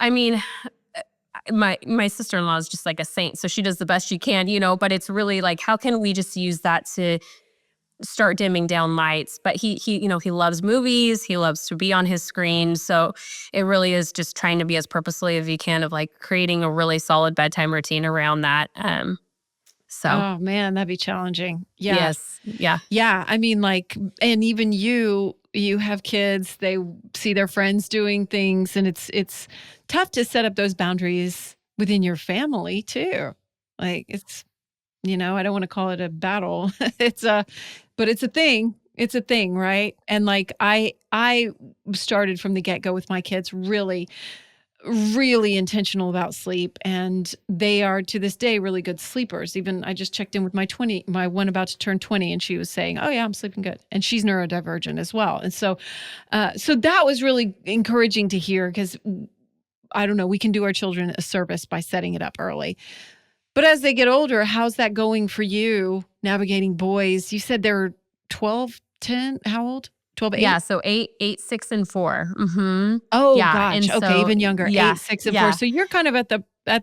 my sister-in-law is just like a saint. So she does the best she can, but it's really like, how can we just use that to start dimming down lights? But he loves movies. He loves to be on his screen. So it really is just trying to be as purposefully as you can of like creating a really solid bedtime routine around that. So, Oh man, that'd be challenging. Yeah. yes. Yeah. Yeah. I mean, like, and even you have kids, they see their friends doing things, and it's tough to set up those boundaries within your family too. Like it's, I don't want to call it a battle. But it's a thing. It's a thing, right? And like I started from the get-go with my kids really really intentional about sleep, and they are to this day really good sleepers. Even I just checked in with my one about to turn 20, and she was saying, "Oh yeah, I'm sleeping good." And she's neurodivergent as well. And so that was really encouraging to hear, because I don't know, we can do our children a service by setting it up early. But as they get older, how's that going for you navigating boys? You said they're 12, 10, how old? 12, Yeah. 8? So 8, 6, and 4. Mm-hmm. Oh Yeah. gosh. And Okay, so, even younger, yeah. 8, 6, and 4. Yeah. So you're kind of at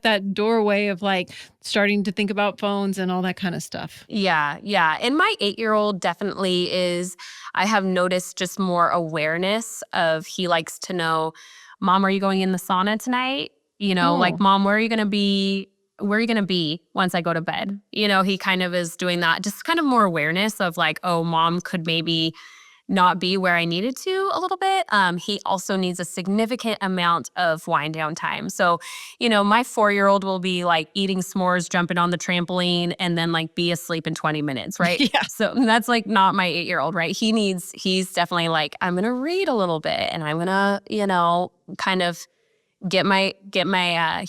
that doorway of like starting to think about phones and all that kind of stuff. Yeah, yeah. And my 8-year-old definitely is, I have noticed just more awareness of, he likes to know, Mom, are you going in the sauna tonight? Like, Oh, Mom, where are you going to be? Where are you going to be once I go to bed? He kind of is doing that, just kind of more awareness of like, oh, Mom could maybe not be where I needed to a little bit. He also needs a significant amount of wind down time. So, my 4-year-old will be like eating s'mores, jumping on the trampoline, and then like be asleep in 20 minutes, right? yeah. So that's like not my 8-year-old, right? He's definitely like, I'm going to read a little bit, and I'm going to, kind of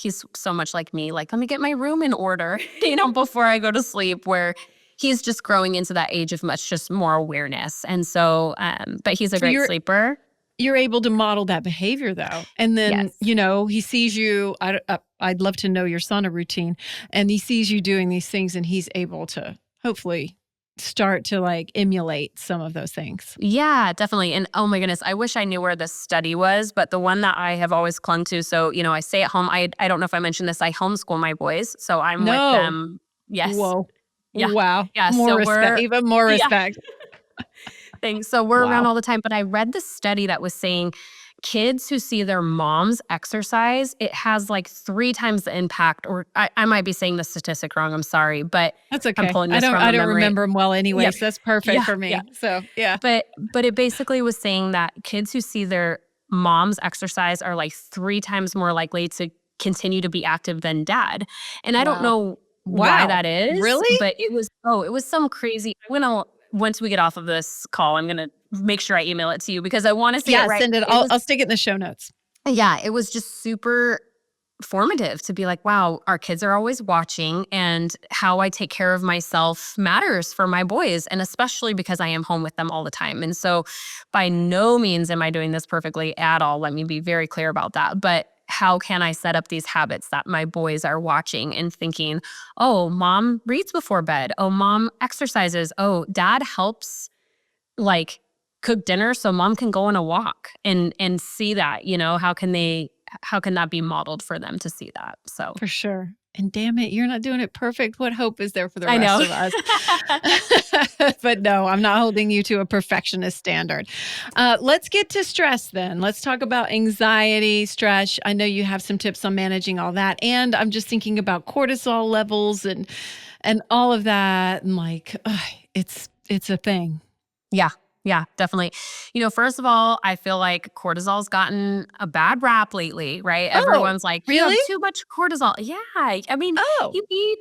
he's so much like me, like, let me get my room in order, before I go to sleep, where he's just growing into that age of much just more awareness. And so, but he's a So great sleeper. you're able to model that behavior though. And then, Yes. he sees you. I'd love to know your sauna routine, and he sees you doing these things, and he's able to hopefully start to like emulate some of those things. Yeah, definitely. And oh my goodness, I wish I knew where this study was, but the one that I have always clung to. So, I stay at home. I don't know if I mentioned this. I homeschool my boys. So I'm with No. them. Yes. Whoa. Yeah. Wow. Yeah. More So respect, we're, even more yeah. respect. Things. So we're around Wow. all the time. But I read this study that was saying kids who see their moms exercise, it has like 3 times the impact, or I might be saying the statistic wrong. I'm sorry, but That's I'm okay. pulling I this don't from I a don't memory. remember them well anyway, Yep. so that's perfect Yeah. for Yeah. me. So, yeah. But it basically was saying that kids who see their moms exercise are like 3 times more likely to continue to be active than dad. And I don't Wow. know why Wow. that is, Really? but it was some crazy. Once we get off of this call, I'm gonna make sure I email it to you because I want to say it Yeah, right. send it. It was I'll stick it in the show notes. Yeah, it was just super formative to be like, wow, our kids are always watching, and how I take care of myself matters for my boys, and especially because I am home with them all the time. And so by no means am I doing this perfectly at all. Let me be very clear about that. But how can I set up these habits that my boys are watching and thinking, oh, mom reads before bed. Oh, mom exercises. Oh, dad helps like cook dinner so mom can go on a walk and see that, how can that be modeled for them to see that? So For sure. And damn it, you're not doing it perfect. What hope is there for the I rest know. of us? But no, I'm not holding you to a perfectionist standard. Let's get to stress then. Let's talk about anxiety, stress. I know you have some tips on managing all that. And I'm just thinking about cortisol levels and all of that. And like, it's a thing. Yeah. Yeah, definitely. First of all, I feel like cortisol's gotten a bad rap lately, right? Oh, Everyone's like, you have really? too much cortisol. Yeah. I mean, Oh,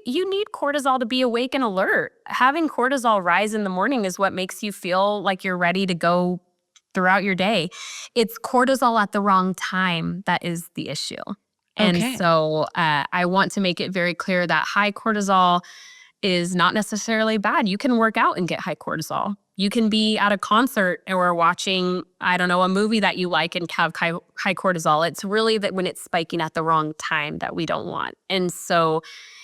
you need cortisol to be awake and alert. Having cortisol rise in the morning is what makes you feel like you're ready to go throughout your day. It's cortisol at the wrong time that is the issue. And okay. so I want to make it very clear that high cortisol is not necessarily bad. You can work out and get high cortisol. You can be at a concert or watching, I don't know, a movie that you like and have high cortisol. It's really that when it's spiking at the wrong time that we don't want. And so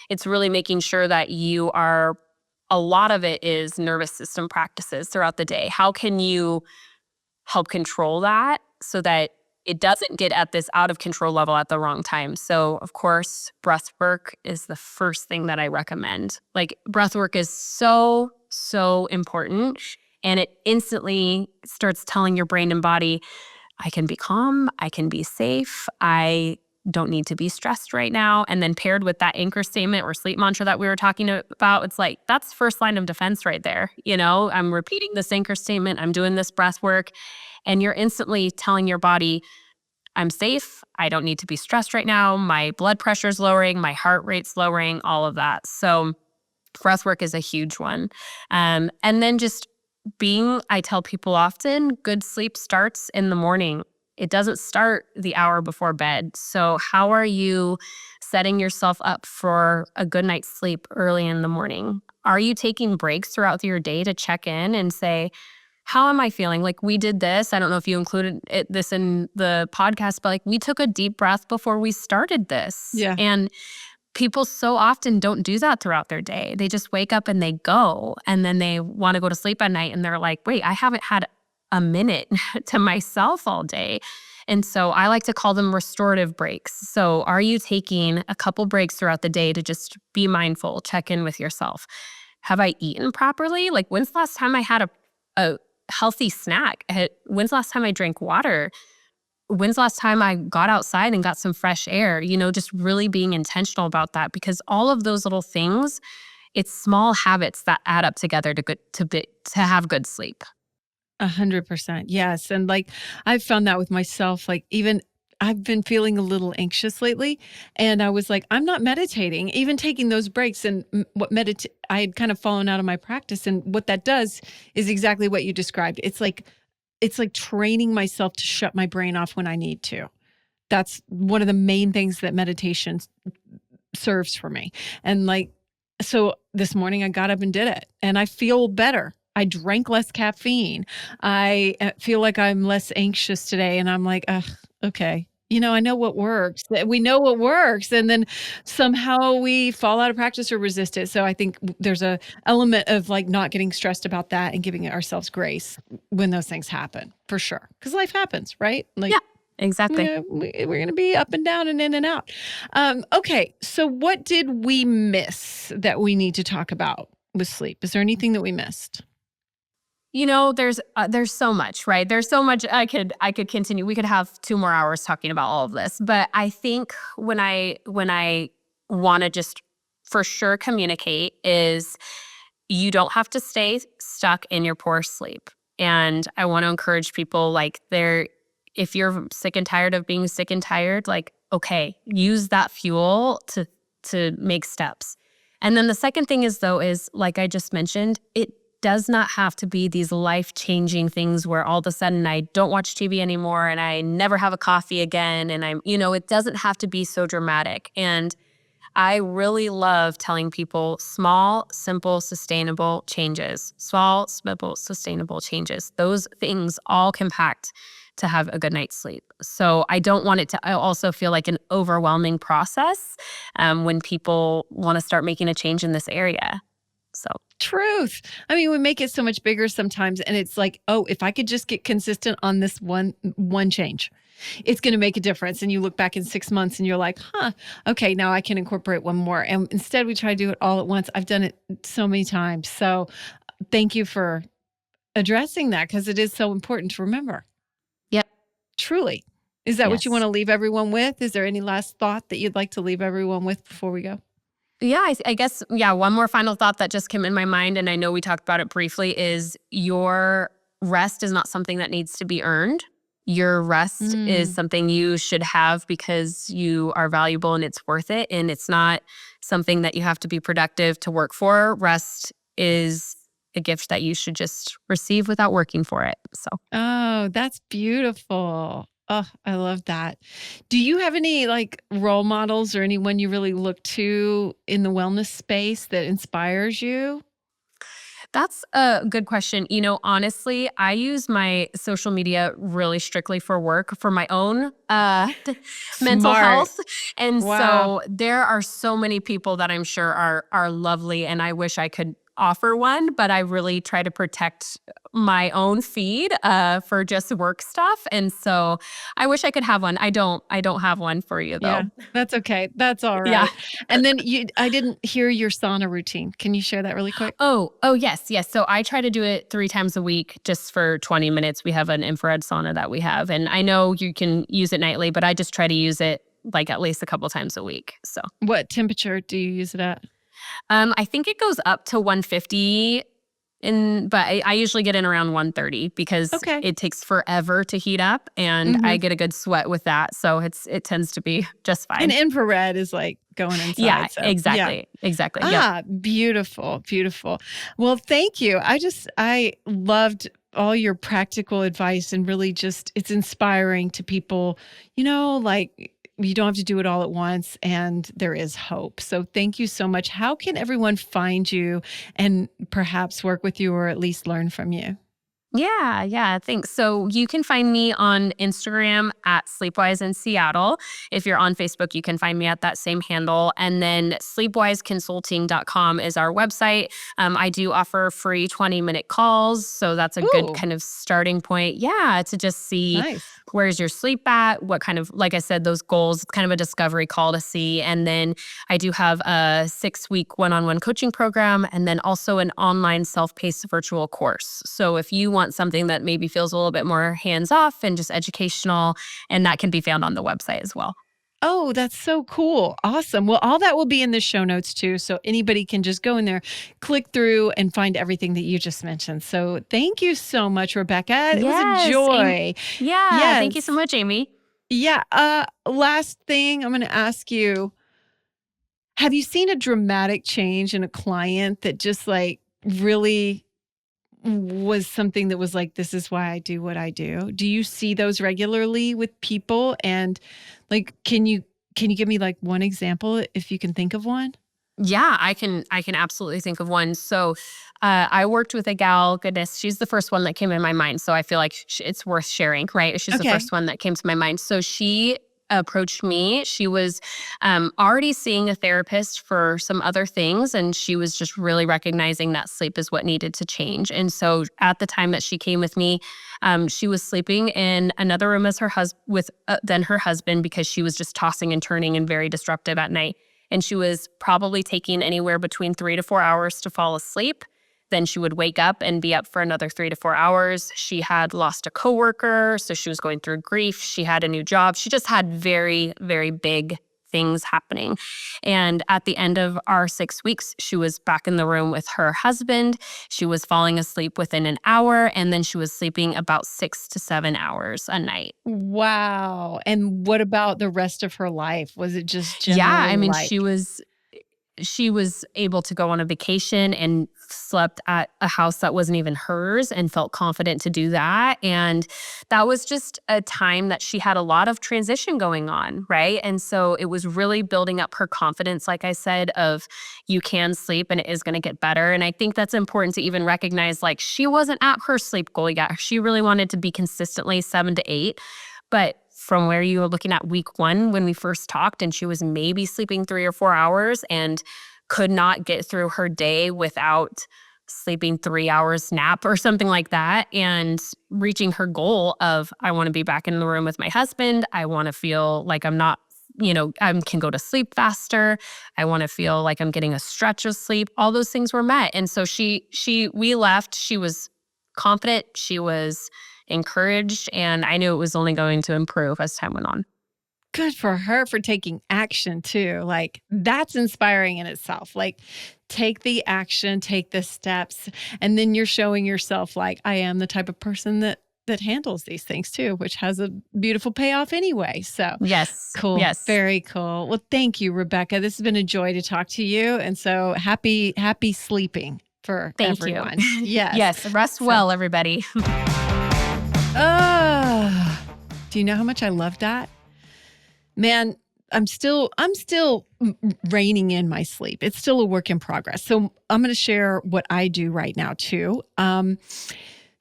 it's really making sure that a lot of it is nervous system practices throughout the day. How can you help control that so that it doesn't get at this out of control level at the wrong time? So, of course, breath work is the first thing that I recommend. Like, breath work is so, so important. And it instantly starts telling your brain and body, I can be calm, I can be safe, I don't need to be stressed right now. And then paired with that anchor statement or sleep mantra that we were talking about, it's like, that's first line of defense right there. I'm repeating this anchor statement, I'm doing this breath work, and you're instantly telling your body, I'm safe. I don't need to be stressed right now. My blood pressure's lowering, my heart rate's lowering, all of that. So breath work is a huge one. And then just I tell people often, good sleep starts in the morning. It doesn't start the hour before bed. So how are you setting yourself up for a good night's sleep early in the morning? Are you taking breaks throughout your day to check in and say, how am I feeling? Like, we did this. I don't know if you included this in the podcast, but we took a deep breath before we started this. Yeah. And people so often don't do that throughout their day. They just wake up and they go, and then they want to go to sleep at night and they're like, wait, I haven't had a minute to myself all day. And so I like to call them restorative breaks. So are you taking a couple breaks throughout the day to just be mindful, check in with yourself? Have I eaten properly? When's the last time I had a healthy snack? When's the last time I drank water? When's the last time I got outside and got some fresh air? Just really being intentional about that, because all of those little things, it's small habits that add up together to have good sleep. 100%. Yes. And I've found that with myself, even I've been feeling a little anxious lately, and I was like, I'm not meditating, even taking those breaks. And I had kind of fallen out of my practice. And what that does is exactly what you described. It's like training myself to shut my brain off when I need to. That's one of the main things that meditation serves for me. And so this morning I got up and did it, and I feel better. I drank less caffeine. I feel like I'm less anxious today. And I'm like, okay. I know what works. We know what works. And then somehow we fall out of practice or resist it. So I think there's a element of not getting stressed about that and giving ourselves grace when those things happen, for sure. Because life happens, right? Yeah, exactly. We're going to be up and down and in and out. Okay. So what did we miss that we need to talk about with sleep? Is there anything that we missed? There's so much, right? There's so much I could continue. We could have 2 more hours talking about all of this. But I think when I want to just for sure communicate is you don't have to stay stuck in your poor sleep. And I want to encourage people if you're sick and tired of being sick and tired, okay, use that fuel to make steps. And then the second thing is like I just mentioned, it does not have to be these life-changing things where all of a sudden I don't watch TV anymore and I never have a coffee again. And it doesn't have to be so dramatic. And I really love telling people small, simple, sustainable changes. Small, simple, sustainable changes. Those things all compact to have a good night's sleep. So I don't want it to also feel like an overwhelming process when people want to start making a change in this area. So truth. I mean, we make it so much bigger sometimes, and it's like, oh, if I could just get consistent on this one change, it's going to make a difference. And you look back in 6 months and you're like, okay, now I can incorporate one more. And instead we try to do it all at once. I've done it so many times. So thank you for addressing that, because it is so important to remember. Yep. Truly. Is that what you want to leave everyone with? Is there any last thought that you'd like to leave everyone with before we go? Yeah, I guess, one more final thought that just came in my mind, and I know we talked about it briefly, is your rest is not something that needs to be earned. Your rest is something you should have because you are valuable and it's worth it. And it's not something that you have to be productive to work for. Rest is a gift that you should just receive without working for it. So. Oh, that's beautiful. Oh, I love that. Do you have any role models or anyone you really look to in the wellness space that inspires you? That's a good question. Honestly, I use my social media really strictly for work, for my own mental health. And so there are so many people that I'm sure are lovely, and I wish I could offer one, but I really try to protect my own feed for just work stuff. And so I wish I could have one. I don't have one for you though. Yeah, that's okay. That's all right. Yeah. And then I didn't hear your sauna routine. Can you share that really quick? Oh, yes. So I try to do it 3 times a week just for 20 minutes. We have an infrared sauna that we have. And I know you can use it nightly, but I just try to use it like at least a couple times a week. So What temperature do you use it at? I think it goes up to 150. But I usually get in around 130 because Okay. it takes forever to heat up, and I get a good sweat with that. So it tends to be just fine. And infrared is like going inside. Yeah, so, exactly. Exactly. Yeah. Beautiful, beautiful. Well, thank you. I loved all your practical advice, and really just, it's inspiring to people, like, you don't have to do it all at once, and there is hope. So thank you so much. How can everyone find you and perhaps work with you, or at least learn from you? Yeah, thanks. So you can find me on Instagram at Sleepwise in Seattle. If you're on Facebook, you can find me at that same handle. And then sleepwiseconsulting.com is our website. I do offer free 20-minute calls. So that's a good Ooh, kind of starting point. Yeah, to just see nice. where's your sleep at, what kind of, like I said, those goals, kind of a discovery call to see. And then I do have a 6-week one-on-one coaching program, and then also an online self-paced virtual course. So if you want something that maybe feels a little bit more hands-off and just educational, and that can be found on the website as well. Oh, that's so cool. Awesome. Well, all that will be in the show notes too. So anybody can just go in there, click through, and find everything that you just mentioned. So thank you so much, Rebekka. It was a joy. Yeah, thank you so Yes. much, Amy. Yeah. Last thing I'm going to ask you, have you seen a dramatic change in a client that just like really was something that was like, this is why I do what I do? Do you see those regularly with people? And like, can you give me like one example if you can think of one? Yeah, I can absolutely think of one. So, I worked with a gal. Goodness, she's the first one that came in my mind. So I feel like it's worth sharing, right? She's the Okay. first one that came to my mind. So she approached me. She was already seeing a therapist for some other things, and she was just really recognizing that sleep is what needed to change. And so at the time that she came with me, she was sleeping in another room as her than her husband, because she was just tossing and turning and very disruptive at night. And she was probably taking anywhere between 3 to 4 hours to fall asleep. Then she would wake up and be up for another 3 to 4 hours. She had lost a coworker, so she was going through grief. She had a new job. She just had very, very big things happening. And at the end of our 6 weeks, she was back in the room with her husband. She was falling asleep within an hour, and then she was sleeping about 6 to 7 hours a night. Wow. And what about the rest of her life? Was it just Yeah, generally I mean, like, she was able to go on a vacation and slept at a house that wasn't even hers and felt confident to do that. And that was just a time that she had a lot of transition going on, right? And so it was really building up her confidence, like I said, of you can sleep and it is going to get better. And I think that's important to even recognize, like, she wasn't at her sleep goal yet. She really wanted to be consistently 7 to 8. But from where you were looking at week 1 when we first talked, and she was maybe sleeping 3 or 4 hours and could not get through her day without sleeping 3 hours nap or something like that, and reaching her goal of, I want to be back in the room with my husband. I want to feel like I'm not, I can go to sleep faster. I want to feel like I'm getting a stretch of sleep. All those things were met. And so we left. She was confident. She was encouraged, and I knew it was only going to improve as time went on. good for her for taking action too. Like, that's inspiring in itself. Like, take the action, take the steps, and then you're showing yourself like, I am the type of person that handles these things too, which has a beautiful payoff anyway. So Yes. cool. Yes. Very cool. Well, thank you, Rebekka. This has been a joy to talk to you. And so happy sleeping for Thank you. everyone. Yes. Yes. Rest So, well, everybody. oh, do you know how much I love that? Man, I'm still reining in my sleep. It's still a work in progress. So I'm going to share what I do right now too.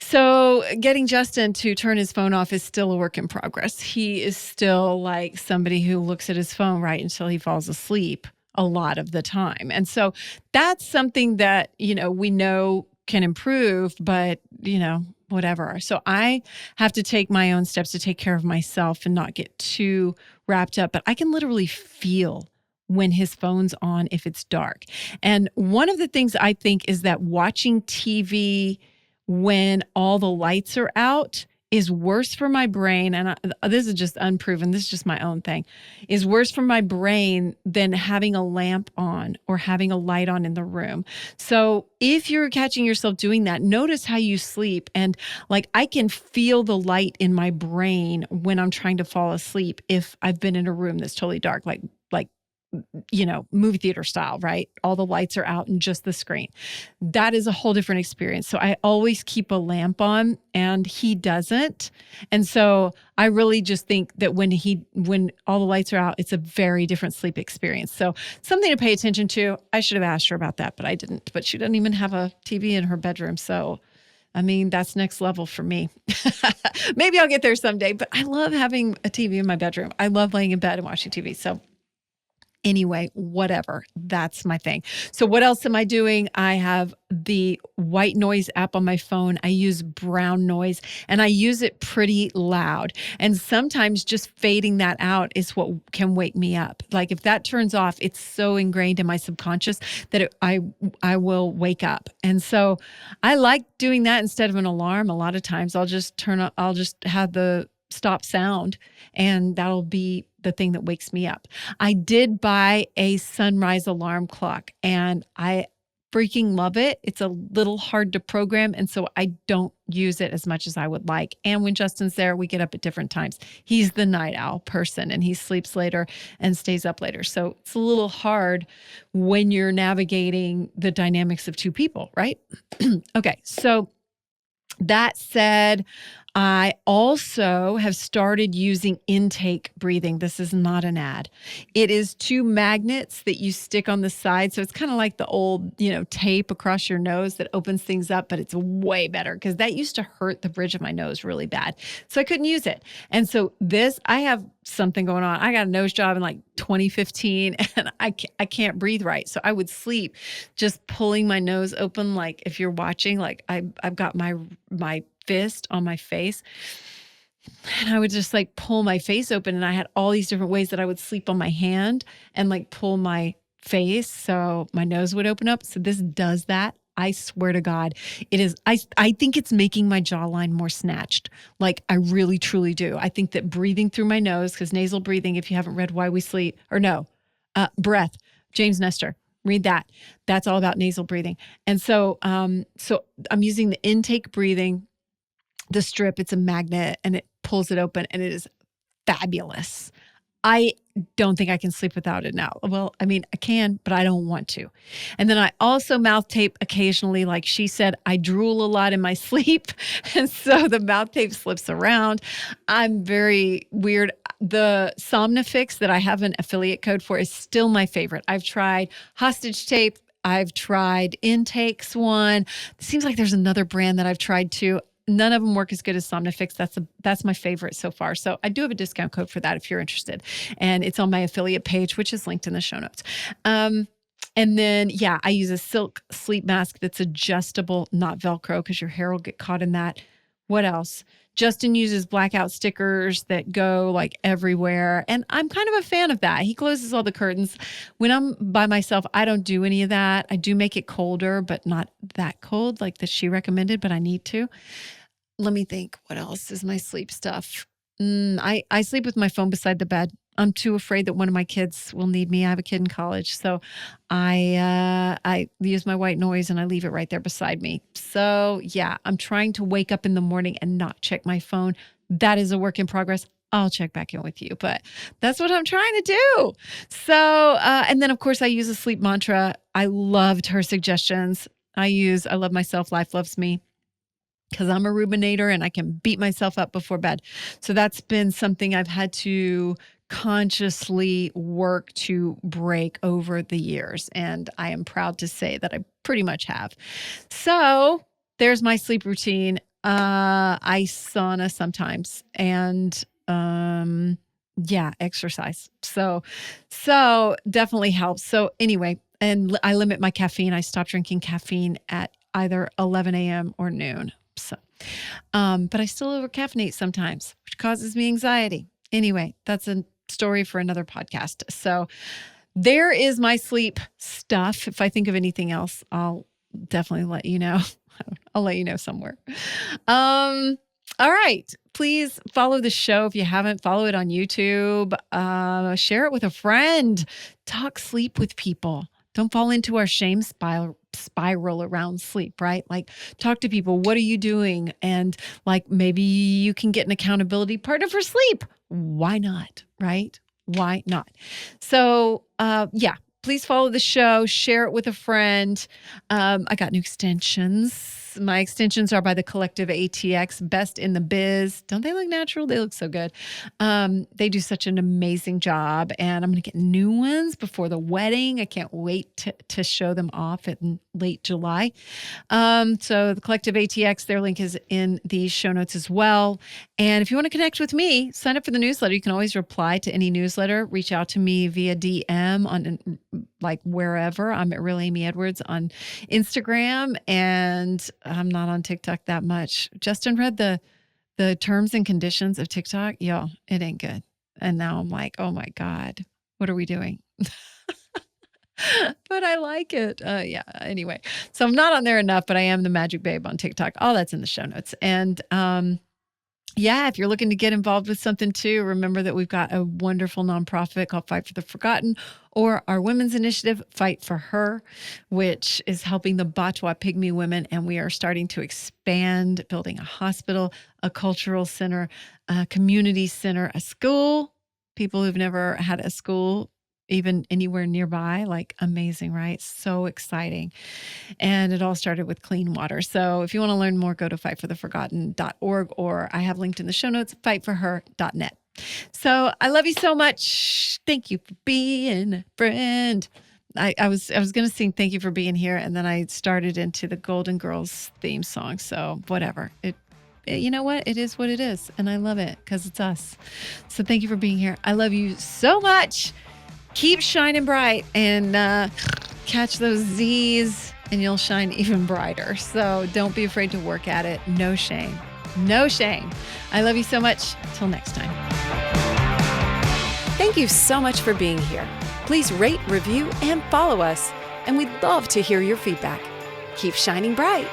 So getting Justin to turn his phone off is still a work in progress. He is still like somebody who looks at his phone right until he falls asleep a lot of the time. And so that's something that, we know can improve, but, whatever. So I have to take my own steps to take care of myself and not get too wrapped up. But I can literally feel when his phone's on if it's dark. And one of the things I think is that watching TV when all the lights are out is worse for my brain, and this is just unproven, this is just my own thing, is worse for my brain than having a lamp on or having a light on in the room. So if you're catching yourself doing that, notice how you sleep. And like, I can feel the light in my brain when I'm trying to fall asleep if I've been in a room that's totally dark, like movie theater style, right? All the lights are out and just the screen. That is a whole different experience. So I always keep a lamp on, and he doesn't. And so I really just think that when all the lights are out, it's a very different sleep experience. So something to pay attention to. I should have asked her about that, but I didn't. But she doesn't even have a TV in her bedroom. So I mean, that's next level for me. Maybe I'll get there someday, but I love having a TV in my bedroom. I love laying in bed and watching TV. So anyway, whatever. That's my thing. So what else am I doing? I have the white noise app on my phone. I use brown noise, and I use it pretty loud. And sometimes just fading that out is what can wake me up. Like if that turns off, it's so ingrained in my subconscious that I will wake up. And so I like doing that instead of an alarm. A lot of times I'll just have the stop sound, and that'll be the thing that wakes me up. I did buy a sunrise alarm clock, and I freaking love it. It's a little hard to program, and so I don't use it as much as I would like. And when Justin's there, we get up at different times. He's the night owl person, and he sleeps later and stays up later. So it's a little hard when you're navigating the dynamics of two people, right? Okay, so that said, I also have started using intake breathing. This is not an ad. It is two magnets that you stick on the side. So it's kind of like the old, tape across your nose that opens things up, but it's way better because that used to hurt the bridge of my nose really bad. So I couldn't use it. And so I have something going on. I got a nose job in like 2015 and I can't breathe right. So I would sleep just pulling my nose open. Like if you're watching, like I've got my fist on my face, and I would just like pull my face open, and I had all these different ways that I would sleep on my hand and like pull my face so my nose would open up. So this does that. I swear to God, it is. I think it's making my jawline more snatched. Like I really, truly do. I think that breathing through my nose, because nasal breathing, if you haven't read Why We Sleep, or no, breath, James Nestor, read that. That's all about nasal breathing. And so I'm using the intake breathing, the strip. It's a magnet, and it pulls it open, and it is fabulous. I don't think I can sleep without it now. Well, I mean, I can, but I don't want to. And then I also mouth tape occasionally. Like she said, I drool a lot in my sleep. And so the mouth tape slips around. I'm very weird. The Somnifix that I have an affiliate code for is still my favorite. I've tried hostage tape. I've tried Intakes one. It seems like there's another brand that I've tried too. None of them work as good as Somnifix. That's my favorite so far. So I do have a discount code for that if you're interested. And it's on my affiliate page, which is linked in the show notes. And then, I use a silk sleep mask that's adjustable, not Velcro, because your hair will get caught in that. What else? Justin uses blackout stickers that go like everywhere. And I'm kind of a fan of that. He closes all the curtains. When I'm by myself, I don't do any of that. I do make it colder, but not that cold like that she recommended, but I need to. Let me think. What else is my sleep stuff? I sleep with my phone beside the bed. I'm too afraid that one of my kids will need me. I have a kid in college, so I use my white noise and I leave it right there beside me. So I'm trying to wake up in the morning and not check my phone. That is a work in progress. I'll check back in with you, but that's what I'm trying to do. So, and then of course I use a sleep mantra. I loved her suggestions. I love myself, life loves me, because I'm a ruminator and I can beat myself up before bed. So that's been something I've had to consciously work to break over the years. And I am proud to say that I pretty much have. So there's my sleep routine. I sauna sometimes, and exercise. So definitely helps. So anyway, and I limit my caffeine. I stop drinking caffeine at either 11 a.m. or noon. So, but I still over caffeinate sometimes, which causes me anxiety. Anyway, that's a story for another podcast. So there is my sleep stuff. If I think of anything else, I'll definitely let you know. I'll let you know somewhere. All right. Please follow the show if you haven't. Follow it on YouTube. Share it with a friend. Talk sleep with people. Don't fall into our shame spiral around sleep, right? Like, talk to people. What are you doing? And like, maybe you can get an accountability partner for sleep. Why not? Right? Why not? So, yeah. Please follow the show, share it with a friend. I got new extensions. My extensions are by the Collective ATX, best in the biz. Don't they look natural? They look so good. They do such an amazing job, and I'm going to get new ones before the wedding. I can't wait to show them off in late July. So the Collective ATX, their link is in the show notes as well. And if you want to connect with me, sign up for the newsletter. You can always reply to any newsletter. Reach out to me via DM on like wherever. I'm at Real Amy Edwards on Instagram, and I'm not on TikTok that much. Justin read the terms and conditions of TikTok. Yo, it ain't good. And now I'm like, oh my God, what are we doing? But I like it. Yeah. Anyway, so I'm not on there enough, but I am the Magic Babe on TikTok. All that's in the show notes. And yeah, if you're looking to get involved with something too, remember that we've got a wonderful nonprofit called Fight for the Forgotten, or our women's initiative, Fight for Her, which is helping the Batwa Pygmy women. And we are starting to expand, building a hospital, a cultural center, a community center, a school. People who've never had a school even anywhere nearby, like amazing, right? So exciting. And it all started with clean water. So if you want to learn more, go to fightfortheforgotten.org, or I have linked in the show notes, fightforher.net. So I love you so much. Thank you for being a friend. I was going to sing thank you for being here, and then I started into the Golden Girls theme song. So whatever. You know what? It is what it is. And I love it because it's us. So thank you for being here. I love you so much. Keep shining bright and catch those Z's, and you'll shine even brighter. So don't be afraid to work at it. No shame. No shame. I love you so much. Till next time. Thank you so much for being here. Please rate, review, and follow us. And we'd love to hear your feedback. Keep shining bright.